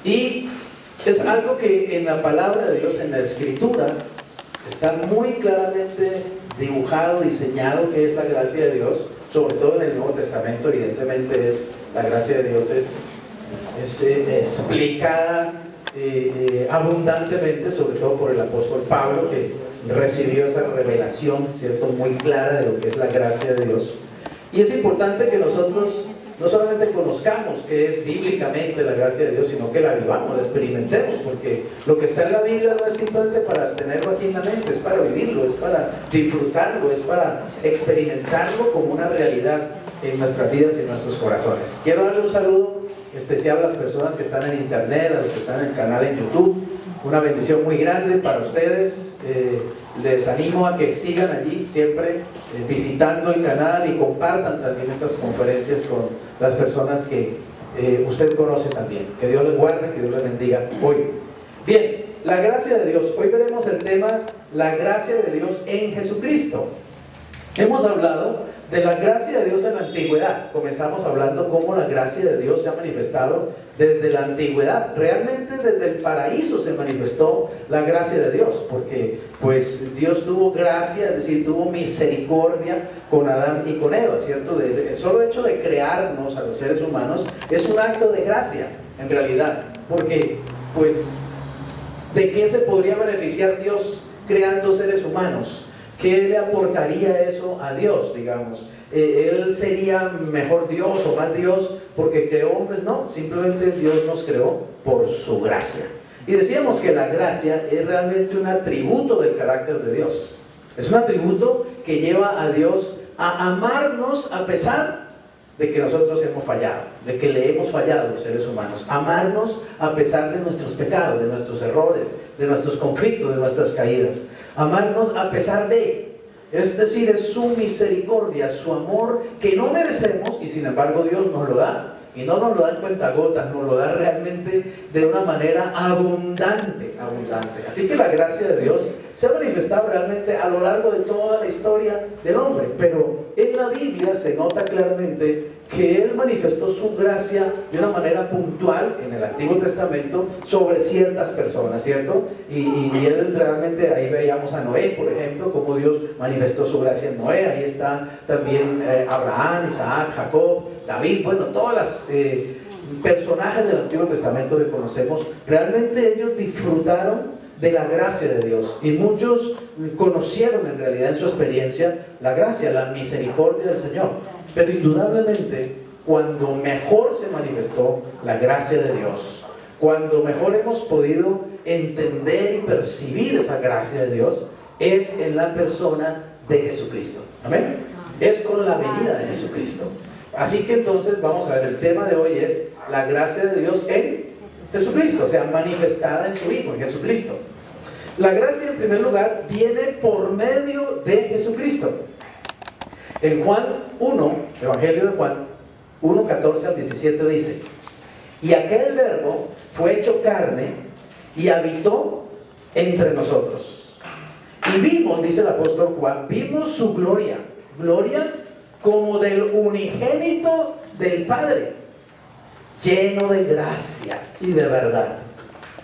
Y es algo que en la palabra de Dios, en la Escritura, está muy claramente dibujado, diseñado, que es la gracia de Dios. Sobre todo en el Nuevo Testamento, evidentemente, la gracia de Dios es explicada abundantemente, sobre todo por el apóstol Pablo, que recibió esa revelación, ¿cierto?, muy clara de lo que es la gracia de Dios. Y es importante que nosotros no solamente conozcamos qué es bíblicamente la gracia de Dios, sino que la vivamos, la experimentemos, porque lo que está en la Biblia no es simplemente para tenerlo aquí en la mente, es para vivirlo, es para disfrutarlo, es para experimentarlo como una realidad en nuestras vidas y en nuestros corazones. Quiero darle un saludo especial a las personas que están en internet, a los que están en el canal en YouTube. Una bendición muy grande para ustedes. Les animo a que sigan allí siempre visitando el canal y compartan también estas conferencias con las personas que usted conoce también. Que Dios les guarde, que Dios les bendiga hoy. Bien, la gracia de Dios. Hoy veremos el tema, la gracia de Dios en Jesucristo. Hemos hablado de la gracia de Dios en la antigüedad. Comenzamos hablando cómo la gracia de Dios se ha manifestado desde la antigüedad. Realmente desde el paraíso se manifestó la gracia de Dios, porque pues Dios tuvo gracia, es decir, tuvo misericordia con Adán y con Eva, ¿cierto? El solo hecho de crearnos a los seres humanos es un acto de gracia, en realidad, porque pues ¿de qué se podría beneficiar Dios creando seres humanos? ¿Qué le aportaría eso a Dios, digamos? ¿Él sería mejor Dios o más Dios porque creó hombres? No, simplemente Dios nos creó por su gracia. Y decíamos que la gracia es realmente un atributo del carácter de Dios. Es un atributo que lleva a Dios a amarnos a pesar de que nosotros hemos fallado, de que le hemos fallado los seres humanos. Amarnos a pesar de nuestros pecados, de nuestros errores, de nuestros conflictos, de nuestras caídas. Amarnos a pesar de, es decir, es su misericordia, su amor que no merecemos y sin embargo Dios nos lo da. Y no nos lo da en cuentagotas, nos lo da realmente de una manera abundante, abundante. Así que la gracia de Dios se ha manifestado realmente a lo largo de toda la historia del hombre. Pero en la Biblia se nota claramente que Él manifestó su gracia de una manera puntual en el Antiguo Testamento sobre ciertas personas, ¿cierto? Y Él realmente, ahí veíamos a Noé, por ejemplo, cómo Dios manifestó su gracia en Noé. Ahí está también Abraham, Isaac, Jacob, David, bueno, todas las personajes del Antiguo Testamento que conocemos, realmente ellos disfrutaron de la gracia de Dios y muchos conocieron en realidad en su experiencia la gracia, la misericordia del Señor. Pero indudablemente cuando mejor se manifestó la gracia de Dios, cuando mejor hemos podido entender y percibir esa gracia de Dios, es en la persona de Jesucristo. Amén. Es con la venida de Jesucristo. Así que entonces vamos a ver, el tema de hoy es la gracia de Dios en Jesucristo, o sea, manifestada en su Hijo, en Jesucristo. La gracia, en primer lugar, viene por medio de Jesucristo. En Juan 1, Evangelio de Juan 1, 14 al 17 dice: y aquel verbo fue hecho carne y habitó entre nosotros. Y vimos, dice el apóstol Juan, vimos su gloria, gloria como del unigénito del Padre, lleno de gracia y de verdad.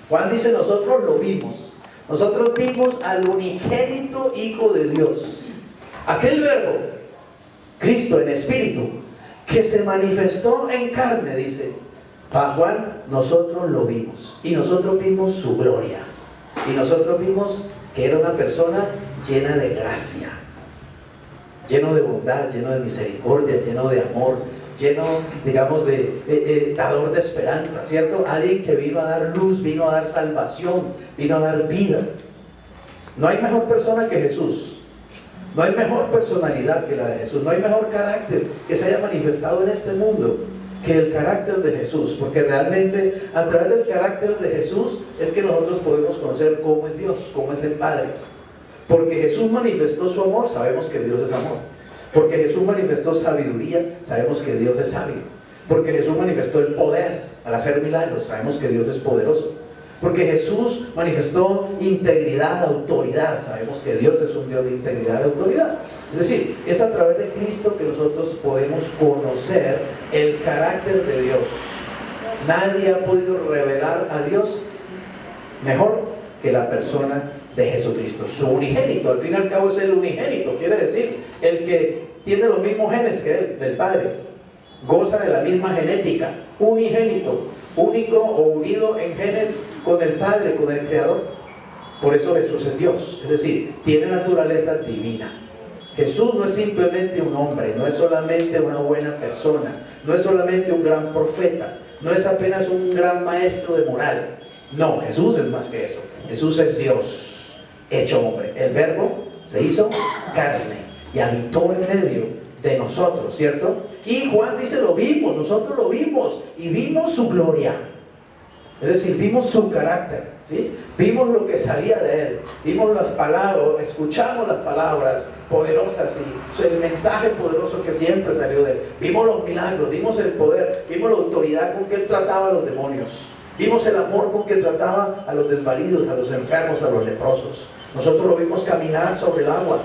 Juan dice, nosotros lo vimos. Nosotros vimos al unigénito Hijo de Dios. Aquel verbo, Cristo en espíritu, que se manifestó en carne, dice. Para Juan, nosotros lo vimos. Y nosotros vimos su gloria. Y nosotros vimos que era una persona llena de gracia, lleno de bondad, lleno de misericordia, lleno de amor, lleno, digamos, de dador de esperanza, ¿cierto? Alguien que vino a dar luz, vino a dar salvación, vino a dar vida. No hay mejor persona que Jesús. No hay mejor personalidad que la de Jesús. No hay mejor carácter que se haya manifestado en este mundo que el carácter de Jesús. Porque realmente a través del carácter de Jesús es que nosotros podemos conocer cómo es Dios, cómo es el Padre. Porque Jesús manifestó su amor, sabemos que Dios es amor. Porque Jesús manifestó sabiduría, sabemos que Dios es sabio. Porque Jesús manifestó el poder al hacer milagros, sabemos que Dios es poderoso. Porque Jesús manifestó integridad, autoridad, sabemos que Dios es un Dios de integridad y autoridad. Es decir, es a través de Cristo que nosotros podemos conocer el carácter de Dios. Nadie ha podido revelar a Dios mejor que la persona de Jesucristo, su unigénito. Al fin y al cabo es el unigénito, quiere decir el que tiene los mismos genes que él, del Padre, goza de la misma genética, unigénito, único o unido en genes con el Padre, con el Creador. Por eso Jesús es Dios, es decir, tiene naturaleza divina. Jesús no es simplemente un hombre, no es solamente una buena persona, no es solamente un gran profeta, no es apenas un gran maestro de moral. No, Jesús es más que eso. Jesús es Dios hecho hombre. El Verbo se hizo carne y habitó en medio de nosotros, ¿cierto? Y Juan dice, lo vimos, nosotros lo vimos y vimos su gloria. Es decir, vimos su carácter, ¿sí? Vimos lo que salía de él, vimos las palabras, escuchamos las palabras poderosas y el mensaje poderoso que siempre salió de él. Vimos los milagros, vimos el poder, vimos la autoridad con que él trataba a los demonios. Vimos el amor con que trataba a los desvalidos, a los enfermos, a los leprosos. Nosotros lo vimos caminar sobre el agua.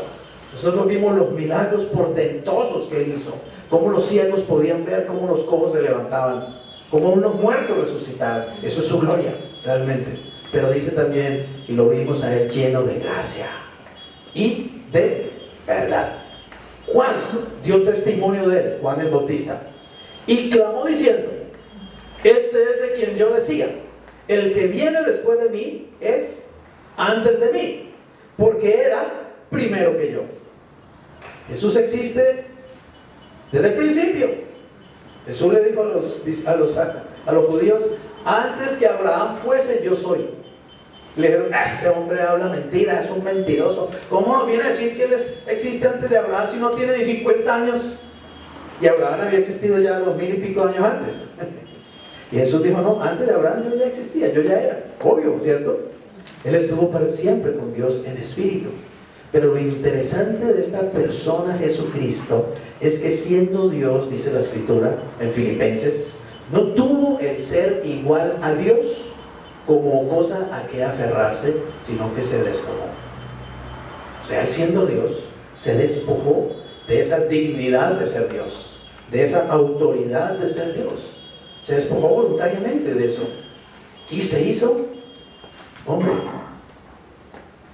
Nosotros vimos los milagros portentosos que él hizo. Cómo los ciegos podían ver, cómo los cojos se levantaban, cómo unos muertos resucitaban. Eso es su gloria, realmente. Pero dice también, y lo vimos a él lleno de gracia y de verdad. Juan dio testimonio de él, Juan el Bautista, y clamó diciendo, este es de quien yo decía, el que viene después de mí es antes de mí, porque era primero que yo. Jesús existe desde el principio. Jesús le dijo a los judíos, antes que Abraham fuese, yo soy. Le dijeron, este hombre habla mentira, es un mentiroso. ¿Cómo nos viene a decir que él existe antes de Abraham si no tiene ni 50 años? Y Abraham había existido ya 2000 y pico años antes. Y Jesús dijo, no, antes de Abraham yo ya existía, yo ya era. Obvio, ¿cierto? Él estuvo para siempre con Dios en espíritu. Pero lo interesante de esta persona Jesucristo es que siendo Dios, dice la Escritura en Filipenses, no tuvo el ser igual a Dios como cosa a que aferrarse, sino que se despojó. O sea, él siendo Dios, se despojó de esa dignidad de ser Dios, de esa autoridad de ser Dios. Se despojó voluntariamente de eso y se hizo hombre.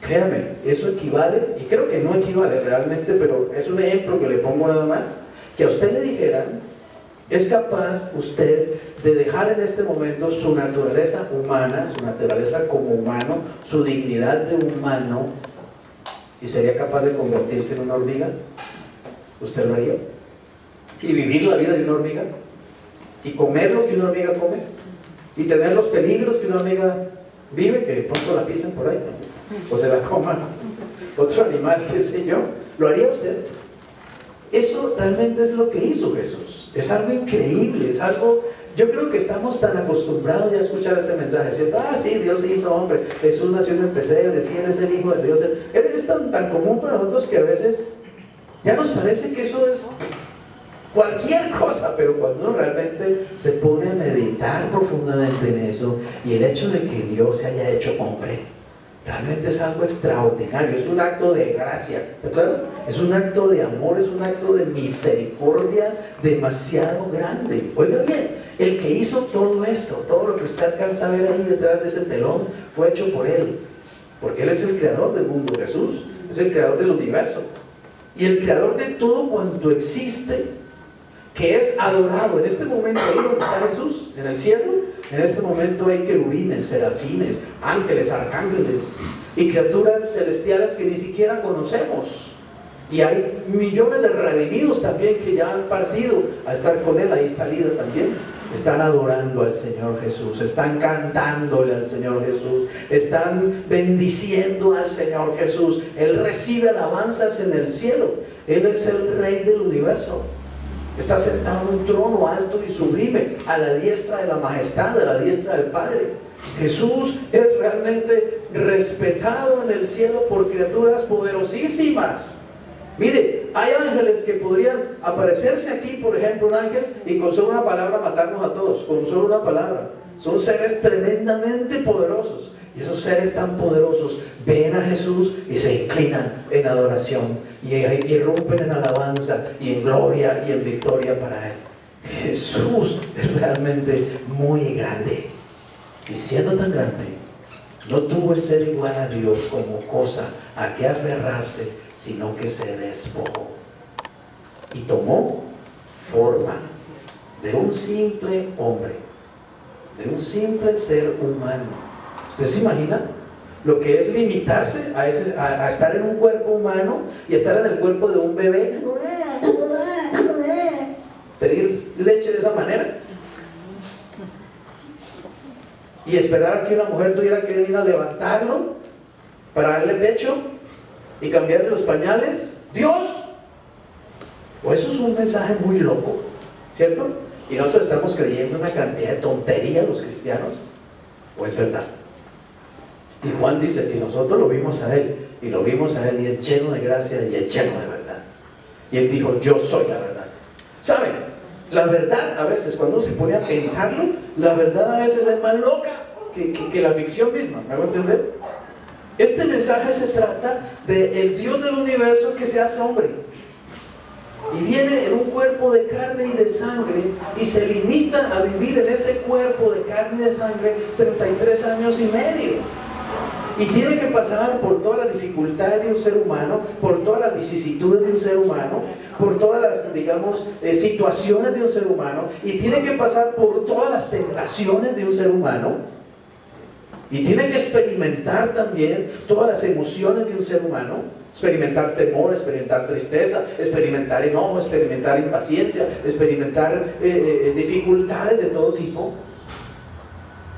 Créame, eso equivale, y creo que no equivale realmente, pero es un ejemplo que le pongo nada más, que a usted le dijeran, ¿es capaz usted de dejar en este momento su naturaleza humana, su naturaleza como humano, su dignidad de humano, y sería capaz de convertirse en una hormiga? ¿Usted lo haría? ¿Y vivir la vida de una hormiga? ¿Y comer lo que una hormiga come? ¿Y tener los peligros que una hormiga vive, que de pronto la pisen por ahí, o se la coma otro animal, qué sé yo? ¿Lo haría usted? Eso realmente es lo que hizo Jesús. Es algo increíble, es algo... Yo creo que estamos tan acostumbrados ya a escuchar ese mensaje, ¿cierto? Ah, sí, Dios se hizo hombre, Jesús nació en el pesebre, sí, Él es el Hijo de Dios. Él es tan común para nosotros que a veces ya nos parece que eso es cualquier cosa, pero cuando uno realmente se pone a meditar profundamente en eso, y el hecho de que Dios se haya hecho hombre, realmente es algo extraordinario, es un acto de gracia, ¿está claro? Es un acto de amor, es un acto de misericordia demasiado grande. Oiga bien, el que hizo todo esto, todo lo que usted alcanza a ver ahí detrás de ese telón, fue hecho por Él, porque Él es el creador del mundo. Jesús es el creador del universo y el creador de todo cuanto existe, que es adorado. En este momento, ahí donde está Jesús, en el cielo, en este momento hay querubines, serafines, ángeles, arcángeles y criaturas celestiales que ni siquiera conocemos. Y hay millones de redimidos también que ya han partido a estar con Él. Ahí está Lida también. Están adorando al Señor Jesús, están cantándole al Señor Jesús, están bendiciendo al Señor Jesús. Él recibe alabanzas en el cielo. Él es el Rey del universo. Está sentado en un trono alto y sublime, a la diestra de la majestad, a la diestra del Padre. Jesús es realmente respetado en el cielo por criaturas poderosísimas. Mire, hay ángeles que podrían aparecerse aquí, por ejemplo, un ángel, y con solo una palabra matarnos a todos, con solo una palabra. Son seres tremendamente poderosos. Y esos seres tan poderosos ven a Jesús y se inclinan en adoración y irrumpen en alabanza y en gloria y en victoria para Él. Jesús es realmente muy grande. Y siendo tan grande, no tuvo el ser igual a Dios como cosa a que aferrarse, sino que se despojó. Y tomó forma de un simple hombre, de un simple ser humano. ¿Usted se imagina lo que es limitarse a estar en un cuerpo humano y estar en el cuerpo de un bebé? Pedir leche de esa manera y esperar a que una mujer tuviera que ir a levantarlo para darle pecho y cambiarle los pañales. Dios, o eso es un mensaje muy loco, ¿cierto? Y nosotros estamos creyendo una cantidad de tonterías los cristianos, ¿o es verdad? Y Juan dice, y nosotros lo vimos a él, y es lleno de gracia y es lleno de verdad. Y él dijo, yo soy la verdad. ¿Saben? La verdad, a veces, cuando uno se pone a pensarlo, la verdad a veces es más loca que la ficción misma. ¿Me hago entender? Este mensaje se trata del Dios del universo que se hace hombre. Y viene en un cuerpo de carne y de sangre y se limita a vivir en ese cuerpo de carne y de sangre 33 años y medio. Y tiene que pasar por todas las dificultades de un ser humano, por todas las vicisitudes de un ser humano, por todas las, digamos, situaciones de un ser humano, y tiene que pasar por todas las tentaciones de un ser humano, y tiene que experimentar también todas las emociones de un ser humano, experimentar temor, experimentar tristeza, experimentar enojo, experimentar impaciencia, experimentar dificultades de todo tipo,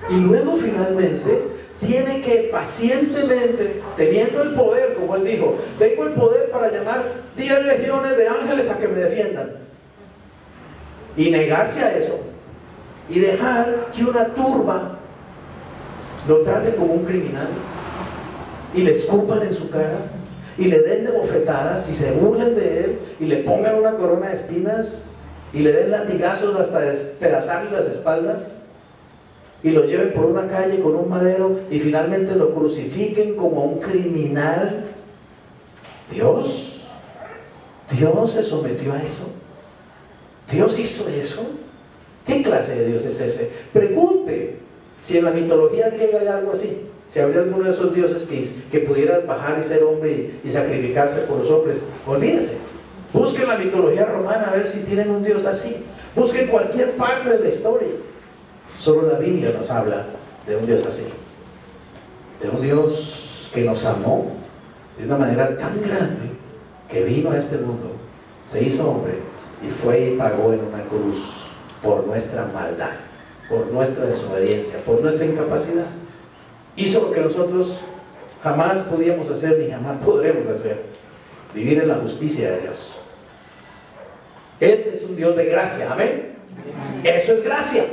y luego finalmente tiene que pacientemente, teniendo el poder, como él dijo, tengo el poder para llamar 10 legiones de ángeles a que me defiendan, y negarse a eso y dejar que una turba lo trate como un criminal y le escupan en su cara y le den de bofetadas y se burlen de él y le pongan una corona de espinas y le den latigazos hasta despedazarle las espaldas y lo lleven por una calle con un madero y finalmente lo crucifiquen como un criminal. Dios se sometió a eso. Dios hizo eso. ¿Qué clase de Dios es ese? Pregunte si en la mitología griega hay algo así, si habría alguno de esos dioses que pudiera bajar y ser hombre y sacrificarse por los hombres. Olvídese, busquen la mitología romana a ver si tienen un Dios así, busquen cualquier parte de la historia. Solo la Biblia nos habla de un Dios así, de un Dios que nos amó de una manera tan grande que vino a este mundo, se hizo hombre y fue y pagó en una cruz por nuestra maldad, por nuestra desobediencia, por nuestra incapacidad. Hizo lo que nosotros jamás podíamos hacer ni jamás podremos hacer: vivir en la justicia de Dios. Ese es un Dios de gracia, amén. Eso es gracia,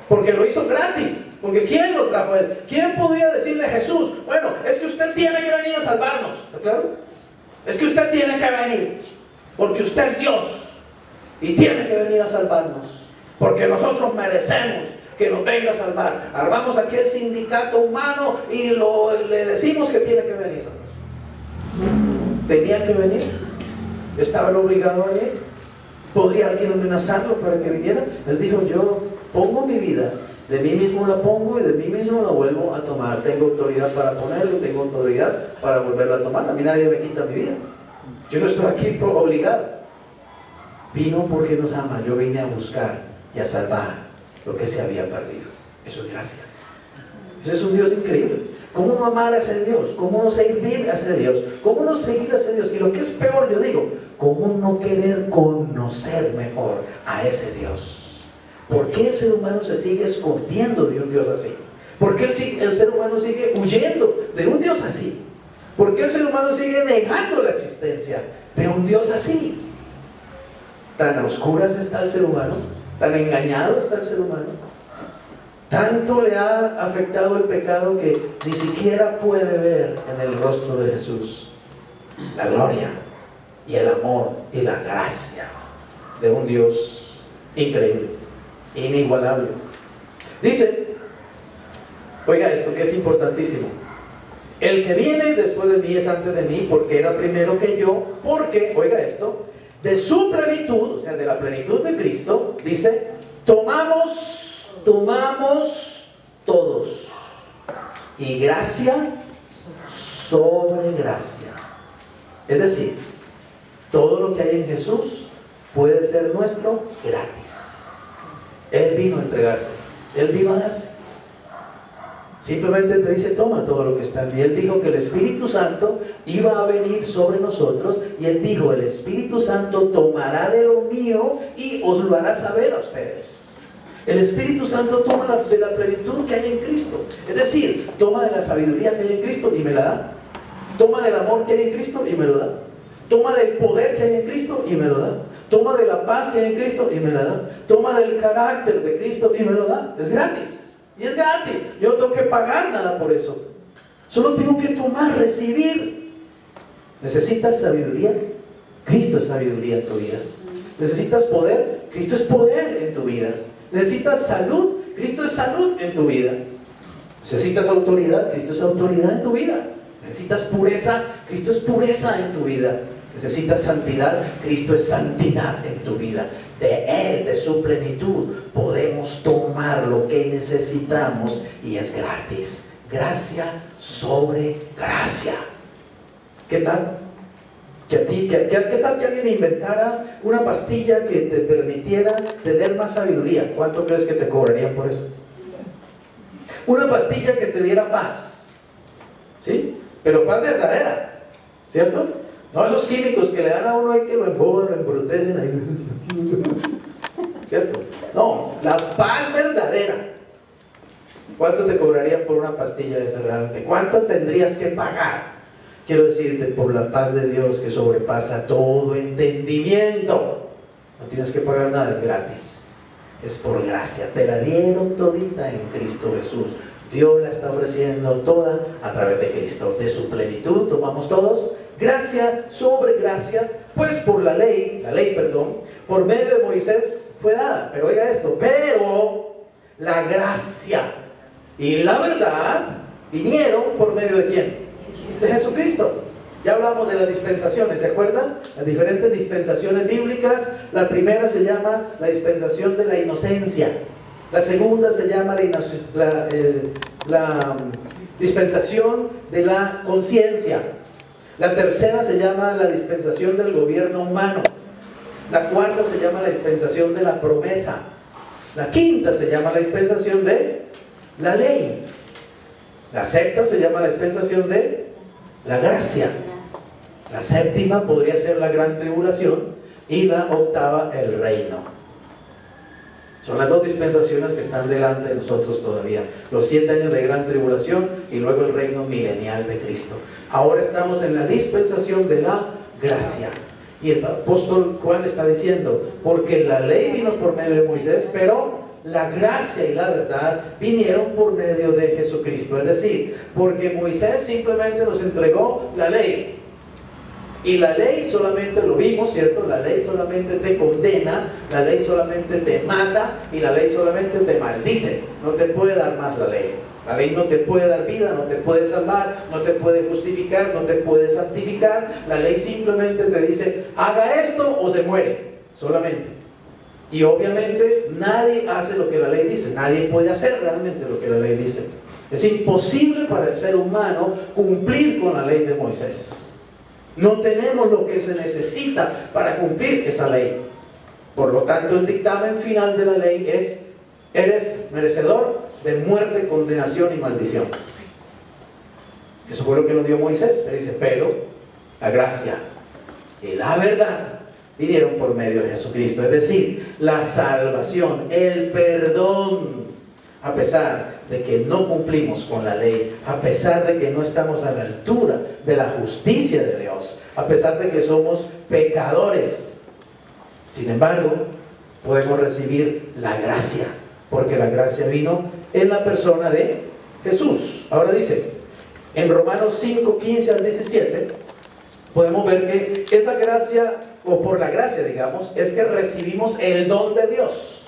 porque lo hizo gratis. Porque ¿quién lo trajo a él? ¿Quién podría decirle a Jesús, bueno, es que usted tiene que venir a salvarnos? ¿Está claro? Es que usted tiene que venir porque usted es Dios y tiene que venir a salvarnos, porque nosotros merecemos que nos venga a salvar. Armamos aquí el sindicato humano y le decimos que tiene que venir a salvarnos. ¿Tenían que venir? ¿Estaban obligados a venir? ¿Podría alguien amenazarlo para que viniera? Él dijo, yo pongo mi vida, de mí mismo la pongo y de mí mismo la vuelvo a tomar. Tengo autoridad para ponerlo, tengo autoridad para volverla a tomar. A mí nadie me quita mi vida. Yo no estoy aquí obligado. Vino porque nos ama. Yo vine a buscar y a salvar lo que se había perdido. Eso es gracia. Ese es un Dios increíble. ¿Cómo no amar a ese Dios? ¿Cómo no servir a ese Dios? ¿Cómo no seguir a ese Dios? Y lo que es peor, yo digo, ¿cómo no querer conocer mejor a ese Dios? ¿Por qué el ser humano se sigue escondiendo de un Dios así? ¿Por qué el ser humano sigue huyendo de un Dios así? ¿Por qué el ser humano sigue negando la existencia de un Dios así? Tan a oscuras está el ser humano, tan engañado está el ser humano, tanto le ha afectado el pecado que ni siquiera puede ver en el rostro de Jesús la gloria y el amor y la gracia de un Dios increíble, inigualable. Dice, oiga esto que es importantísimo: el que viene después de mí es antes de mí, porque era primero que yo, porque, oiga esto, de su plenitud, o sea, de la plenitud de Cristo, dice, tomamos todos. Y gracia sobre gracia. Es decir, todo lo que hay en Jesús puede ser nuestro gratis. Él vino a entregarse, Él vino a darse. Simplemente te dice, toma todo lo que está en mí. Él dijo que el Espíritu Santo iba a venir sobre nosotros, y Él dijo, el Espíritu Santo tomará de lo mío y os lo hará saber a ustedes. El Espíritu Santo toma de la plenitud que hay en Cristo. Es decir, toma de la sabiduría que hay en Cristo y me la da. Toma del amor que hay en Cristo y me lo da. Toma del poder que hay en Cristo y me lo da. Toma de la paz que hay en Cristo y me la da. Toma del carácter de Cristo y me lo da. Es gratis. Y es gratis. Yo no tengo que pagar nada por eso. Solo tengo que tomar, recibir. ¿Necesitas sabiduría? Cristo es sabiduría en tu vida. ¿Necesitas poder? Cristo es poder en tu vida. ¿Necesitas salud? Cristo es salud en tu vida. ¿Necesitas autoridad? Cristo es autoridad en tu vida. ¿Necesitas pureza? Cristo es pureza en tu vida. ¿Necesitas santidad? Cristo es santidad en tu vida. De Él, de su plenitud, podemos tomar lo que necesitamos y es gratis. Gracia sobre gracia. ¿Qué tal? ¿Qué tal que alguien inventara una pastilla que te permitiera tener más sabiduría? ¿Cuánto crees que te cobrarían por eso? Una pastilla que te diera paz, ¿sí? Pero paz verdadera, ¿cierto? No esos químicos que le dan a uno ahí que lo emboban, lo embrutecen ahí, ¿cierto? No, la paz verdadera. ¿Cuánto te cobrarían por una pastilla de esa realmente? ¿Cuánto tendrías que pagar? Quiero decirte, por la paz de Dios que sobrepasa todo entendimiento. No tienes que pagar nada, es gratis. Es por gracia. Te la dieron todita en Cristo Jesús. Dios la está ofreciendo toda a través de Cristo. De su plenitud tomamos todos gracia sobre gracia, pues por la ley, por medio de Moisés fue dada. Pero oiga esto, pero la gracia y la verdad vinieron por medio de ¿quién? De Jesucristo. Ya hablamos de las dispensaciones, ¿se acuerdan? Las diferentes dispensaciones bíblicas. La primera se llama la dispensación de la inocencia. La segunda se llama la dispensación de la conciencia. La tercera se llama la dispensación del gobierno humano. La cuarta se llama la dispensación de la promesa. La quinta se llama la dispensación de la ley. La sexta se llama la dispensación de la gracia. La séptima podría ser la gran tribulación y la octava el reino. Son las dos dispensaciones que están delante de nosotros todavía. Los 7 años de gran tribulación y luego el reino milenial de Cristo. Ahora estamos en la dispensación de la gracia. Y el apóstol Juan está diciendo, porque la ley vino por medio de Moisés, pero la gracia y la verdad vinieron por medio de Jesucristo. Es decir, porque Moisés simplemente nos entregó la ley. Y la ley solamente, lo vimos, ¿cierto? La ley solamente te condena, la ley solamente te mata y la ley solamente te maldice. No te puede dar más la ley. La ley no te puede dar vida, no te puede salvar, no te puede justificar, no te puede santificar. La ley simplemente te dice, haga esto o se muere, solamente. Y obviamente nadie hace lo que la ley dice, nadie puede hacer realmente lo que la ley dice. Es imposible para el ser humano cumplir con la ley de Moisés. No tenemos lo que se necesita para cumplir esa ley. Por lo tanto, el dictamen final de la ley es, eres merecedor de muerte, condenación y maldición. Eso fue lo que nos dio Moisés. Él dice, pero la gracia y la verdad vinieron por medio de Jesucristo. Es decir, la salvación, el perdón, a pesar de que no cumplimos con la ley, a pesar de que no estamos a la altura de la justicia de Dios, a pesar de que somos pecadores. Sin embargo, podemos recibir la gracia, porque la gracia vino en la persona de Jesús. Ahora dice, en Romanos 5, 15 al 17, podemos ver que esa gracia, o por la gracia, digamos, es que recibimos el don de Dios.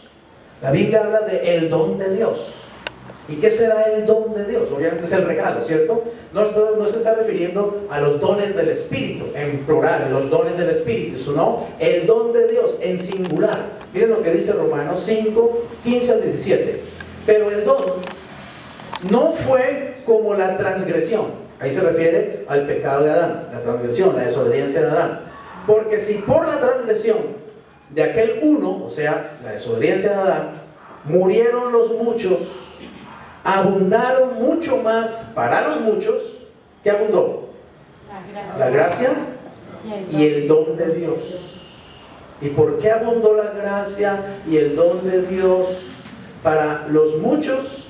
La Biblia habla de el don de Dios. ¿Y qué será el don de Dios? Obviamente es el regalo, ¿cierto? No se está refiriendo a los dones del Espíritu, en plural, los dones del Espíritu, sino el don de Dios en singular. Miren lo que dice Romanos 5, 15 al 17. Pero el don no fue como la transgresión. Ahí se refiere al pecado de Adán, la transgresión, la desobediencia de Adán. Porque si por la transgresión de aquel uno, o sea, la desobediencia de Adán, murieron los muchos, abundaron mucho más para los muchos. ¿Qué abundó? La gracia y el don de Dios. ¿Y por qué abundó la gracia y el don de Dios para los muchos?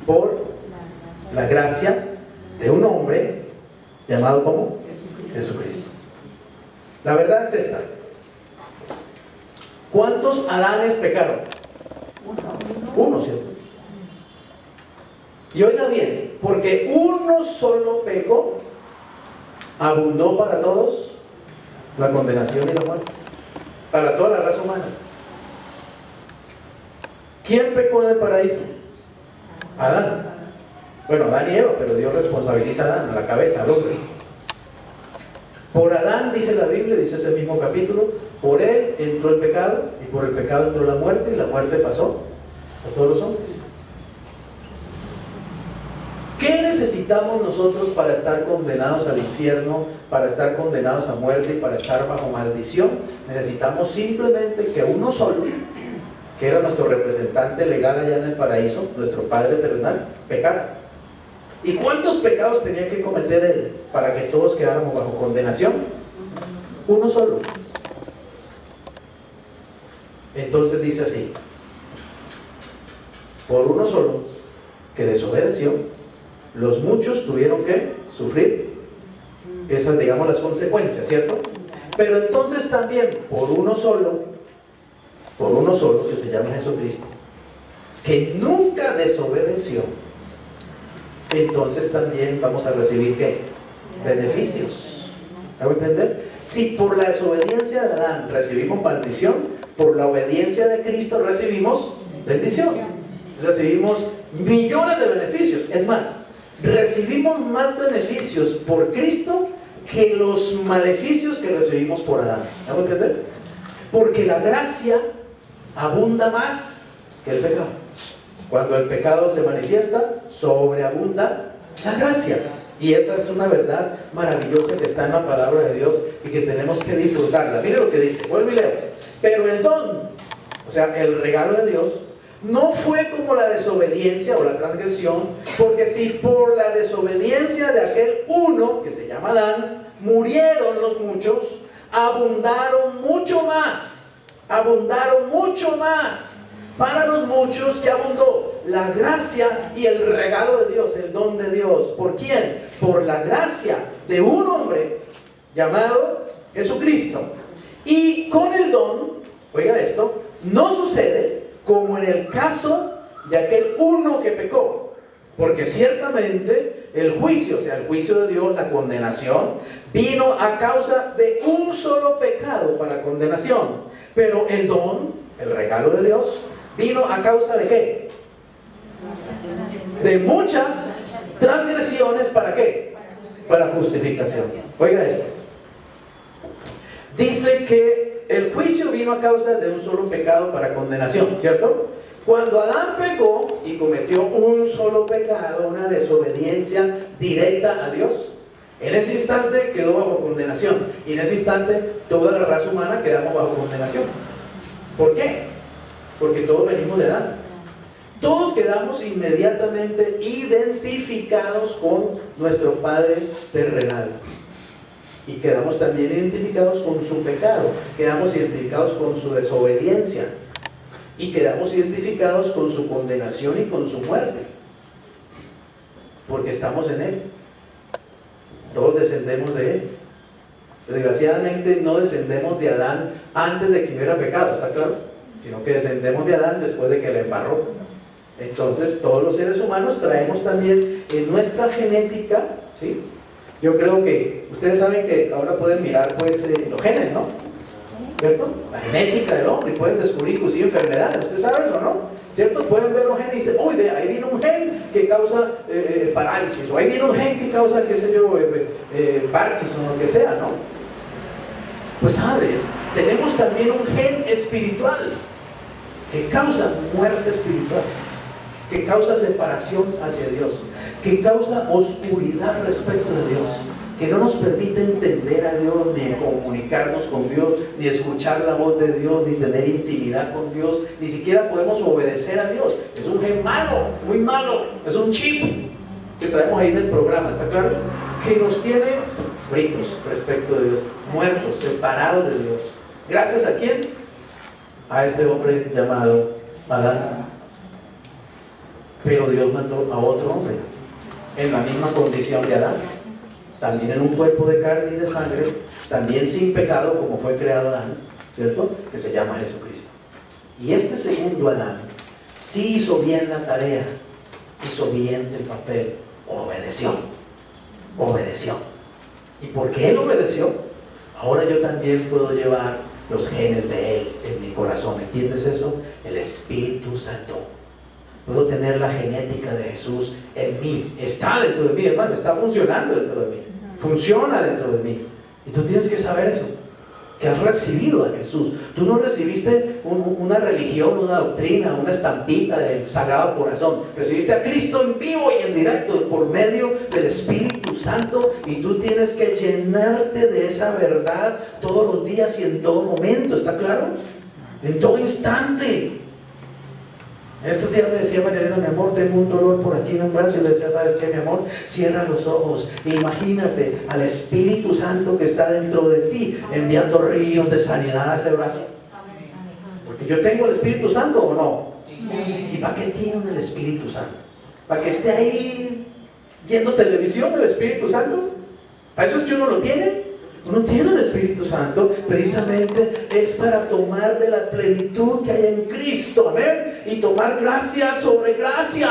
Por la gracia de un hombre llamado ¿cómo? Jesucristo. La verdad es esta. ¿Cuántos Adanes pecaron? Uno, ¿cierto? Y oiga bien, porque uno solo pecó, abundó para todos la condenación y la muerte, para toda la raza humana. ¿Quién pecó en el paraíso? Adán. Bueno, Adán y Eva, pero Dios responsabiliza a Adán, a la cabeza, al hombre. Por Adán, dice la Biblia, dice ese mismo capítulo, por él entró el pecado, y por el pecado entró la muerte, y la muerte pasó a todos los hombres. ¿Qué necesitamos nosotros para estar condenados al infierno, para estar condenados a muerte y para estar bajo maldición? Necesitamos simplemente que uno solo, que era nuestro representante legal allá en el paraíso, nuestro Padre terrenal, pecara. ¿Y cuántos pecados tenía que cometer él para que todos quedáramos bajo condenación? Uno solo. Entonces dice así: por uno solo que desobedeció, los muchos tuvieron que sufrir esas, digamos, las consecuencias, ¿cierto? Pero entonces también por uno solo, que se llama Jesucristo, que nunca desobedeció, entonces también vamos a recibir ¿qué? Beneficios. ¿Hago entender? Si por la desobediencia de Adán recibimos maldición, por la obediencia de Cristo recibimos bendición. Recibimos millones de beneficios. Es más, recibimos más beneficios por Cristo que los maleficios que recibimos por Adán. ¿Hago entender? Porque la gracia abunda más que el pecado. Cuando el pecado se manifiesta, sobreabunda la gracia. Y esa es una verdad maravillosa que está en la palabra de Dios y que tenemos que disfrutarla. Mire lo que dice, vuelvo y leo. Pero el don, o sea, el regalo de Dios, no fue como la desobediencia o la transgresión, porque si por la desobediencia de aquel uno, que se llama Adán, murieron los muchos, abundaron mucho más para los muchos que abundó la gracia y el regalo de Dios, el don de Dios. ¿Por quién? Por la gracia de un hombre llamado Jesucristo. Y con el don, oiga esto, no sucede como en el caso de aquel uno que pecó, porque ciertamente el juicio, o sea, el juicio de Dios, la condenación, vino a causa de un solo pecado para condenación, pero el don, el regalo de Dios, vino a causa de ¿qué? De muchas transgresiones. ¿Para qué? Para justificación. Oiga esto. Dice que el juicio vino a causa de un solo pecado para condenación, ¿cierto? Cuando Adán pecó y cometió un solo pecado, una desobediencia directa a Dios, en ese instante quedó bajo condenación. Y en ese instante toda la raza humana quedamos bajo condenación. ¿Por qué? Porque todos venimos de Adán. Todos quedamos inmediatamente identificados con nuestro Padre terrenal. Y quedamos también identificados con su pecado, quedamos identificados con su desobediencia y quedamos identificados con su condenación y con su muerte, porque estamos en Él. Todos descendemos de Él. Desgraciadamente no descendemos de Adán antes de que hubiera pecado, ¿está claro? Sino que descendemos de Adán después de que le embarró. Entonces todos los seres humanos traemos también en nuestra genética, ¿sí? Yo creo que ustedes saben que ahora pueden mirar pues los genes, ¿no? ¿Cierto? La genética del hombre, y pueden descubrir inclusive enfermedades. ¿Usted sabe eso, no? ¿cierto? Pueden ver un gen y dicen, uy, ve, ahí viene un gen que causa parálisis, o ahí viene un gen que causa, qué sé yo, Parkinson, o lo que sea, ¿no? Pues sabes, tenemos también un gen espiritual que causa muerte espiritual, que causa separación hacia Dios, que causa oscuridad respecto de Dios, que no nos permite entender a Dios, ni comunicarnos con Dios, ni escuchar la voz de Dios, ni tener intimidad con Dios, ni siquiera podemos obedecer a Dios. Es un gen malo, muy malo, es un chip que traemos ahí en el programa, ¿está claro? Que nos tiene fritos respecto de Dios, muertos, separados de Dios. ¿Gracias a quién? A este hombre llamado Adán. Pero Dios mandó a otro hombre en la misma condición de Adán, también en un cuerpo de carne y de sangre, también sin pecado como fue creado Adán, ¿cierto? Que se llama Jesucristo. Y este segundo Adán sí hizo bien la tarea, hizo bien el papel, obedeció. Y porque él obedeció, ahora yo también puedo llevar los genes de él en mi corazón. ¿Entiendes eso? El Espíritu Santo. Puedo tener la genética de Jesús en mí. Está dentro de mí, además está funcionando dentro de mí. Funciona dentro de mí. Y tú tienes que saber eso, que has recibido a Jesús. Tú no recibiste una religión, una doctrina, una estampita del Sagrado Corazón. Recibiste a Cristo en vivo y en directo por medio del Espíritu Santo, y tú tienes que llenarte de esa verdad todos los días y en todo momento. ¿Está claro? En todo instante. Estos días me decía María Elena, mi amor, tengo un dolor por aquí en un brazo, y le decía, ¿sabes qué, mi amor? Cierra los ojos e imagínate al Espíritu Santo que está dentro de ti, enviando ríos de sanidad a ese brazo. Porque yo tengo el Espíritu Santo, ¿o no? ¿Y para qué tienen el Espíritu Santo? ¿Para que esté ahí viendo televisión del Espíritu Santo? ¿Para eso es que uno lo tiene? Uno tiene el Espíritu Santo, precisamente es para tomar de la plenitud que hay en Cristo, amén, y tomar gracia sobre gracia.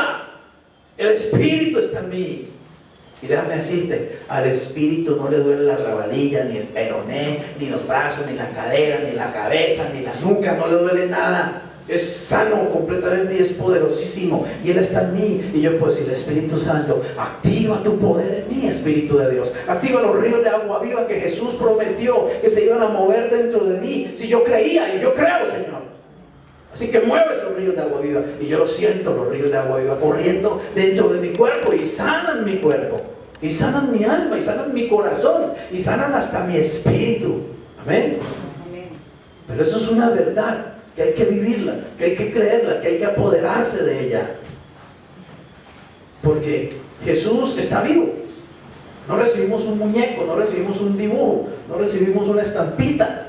El Espíritu está en mí. Y déjame decirte, al Espíritu no le duele la rabadilla, ni el peroné, ni los brazos, ni la cadera, ni la cabeza, ni la nuca, no le duele nada. Es sano completamente y es poderosísimo, y Él está en mí. Y yo puedo decir, Espíritu Santo, activa tu poder en mí, Espíritu de Dios. Activa los ríos de agua viva que Jesús prometió que se iban a mover dentro de mí, si yo creía, y yo creo, Señor. Así que mueve esos ríos de agua viva, y yo lo siento, los ríos de agua viva corriendo dentro de mi cuerpo, y sanan mi cuerpo, y sanan mi alma, y sanan mi corazón, y sanan hasta mi espíritu. Amén. Pero eso es una verdad que hay que vivirla, que hay que creerla, que hay que apoderarse de ella. Porque Jesús está vivo. No recibimos un muñeco, no recibimos un dibujo, no recibimos una estampita.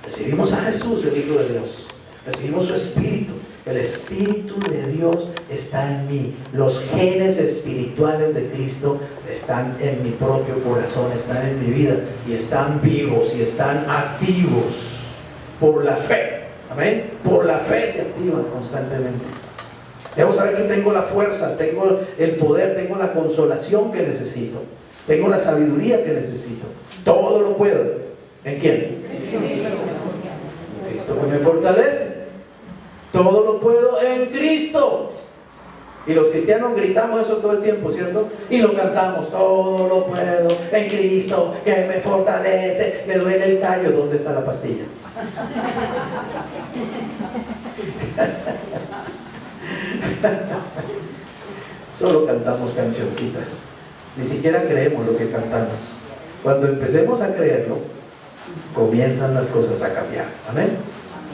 Recibimos a Jesús, el Hijo de Dios. Recibimos su Espíritu. El Espíritu de Dios está en mí. Los genes espirituales de Cristo están en mi propio corazón, están en mi vida, y están vivos y están activos por la fe. Amén. Por la fe se activan constantemente. Debo saber que tengo la fuerza, tengo el poder, tengo la consolación que necesito, tengo la sabiduría que necesito. Todo lo puedo. ¿En quién? En Cristo que me fortalece. Todo lo puedo en Cristo. Y los cristianos gritamos eso todo el tiempo, ¿cierto? Y lo cantamos, todo lo puedo en Cristo que me fortalece. Me duele el callo, ¿dónde está la pastilla? Solo cantamos cancioncitas, ni siquiera creemos lo que cantamos. Cuando empecemos a creerlo, comienzan las cosas a cambiar. Amén.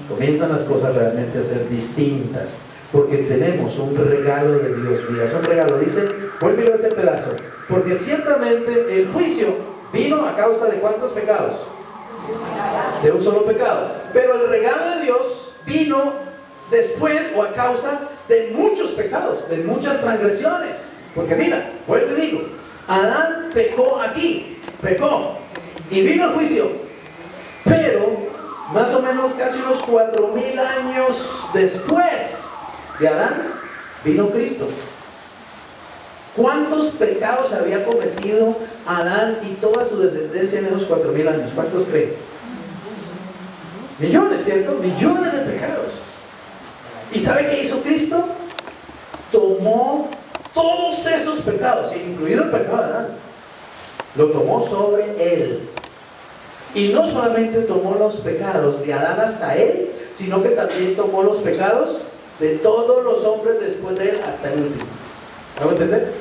Comienzan las cosas realmente a ser distintas, porque tenemos un regalo de Dios. Mira, es un regalo, dice, vuélvelo a ese pedazo, porque ciertamente el juicio vino a causa de ¿cuántos pecados? De un solo pecado. Pero el regalo de Dios vino después o a causa de muchos pecados, de muchas transgresiones. Porque mira, vuelvo y digo, Adán pecó aquí, pecó, y vino el juicio. Pero más o menos casi unos 4,000 años después de Adán, vino Cristo. ¿Cuántos pecados había cometido Adán y toda su descendencia en esos 4,000 años? ¿Cuántos creen? Millones, ¿cierto? Millones de pecados. ¿Y sabe qué hizo Cristo? Tomó todos esos pecados, incluido el pecado de Adán, lo tomó sobre él. Y no solamente tomó los pecados de Adán hasta él, sino que también tomó los pecados de todos los hombres después de él hasta el último. ¿Vamos a entender?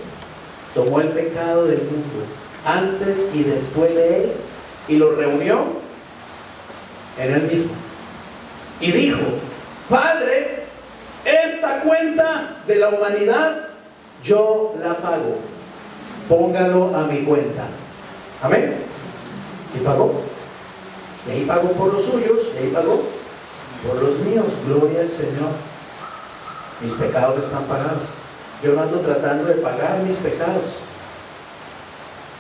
Tomó el pecado del mundo antes y después de él y lo reunió en él mismo. Y dijo: Padre, esta cuenta de la humanidad yo la pago, póngalo a mi cuenta. Amén. Y pagó. Y ahí pagó por los suyos, y ahí pagó por los míos. Gloria al Señor. Mis pecados están pagados. Yo no ando tratando de pagar mis pecados.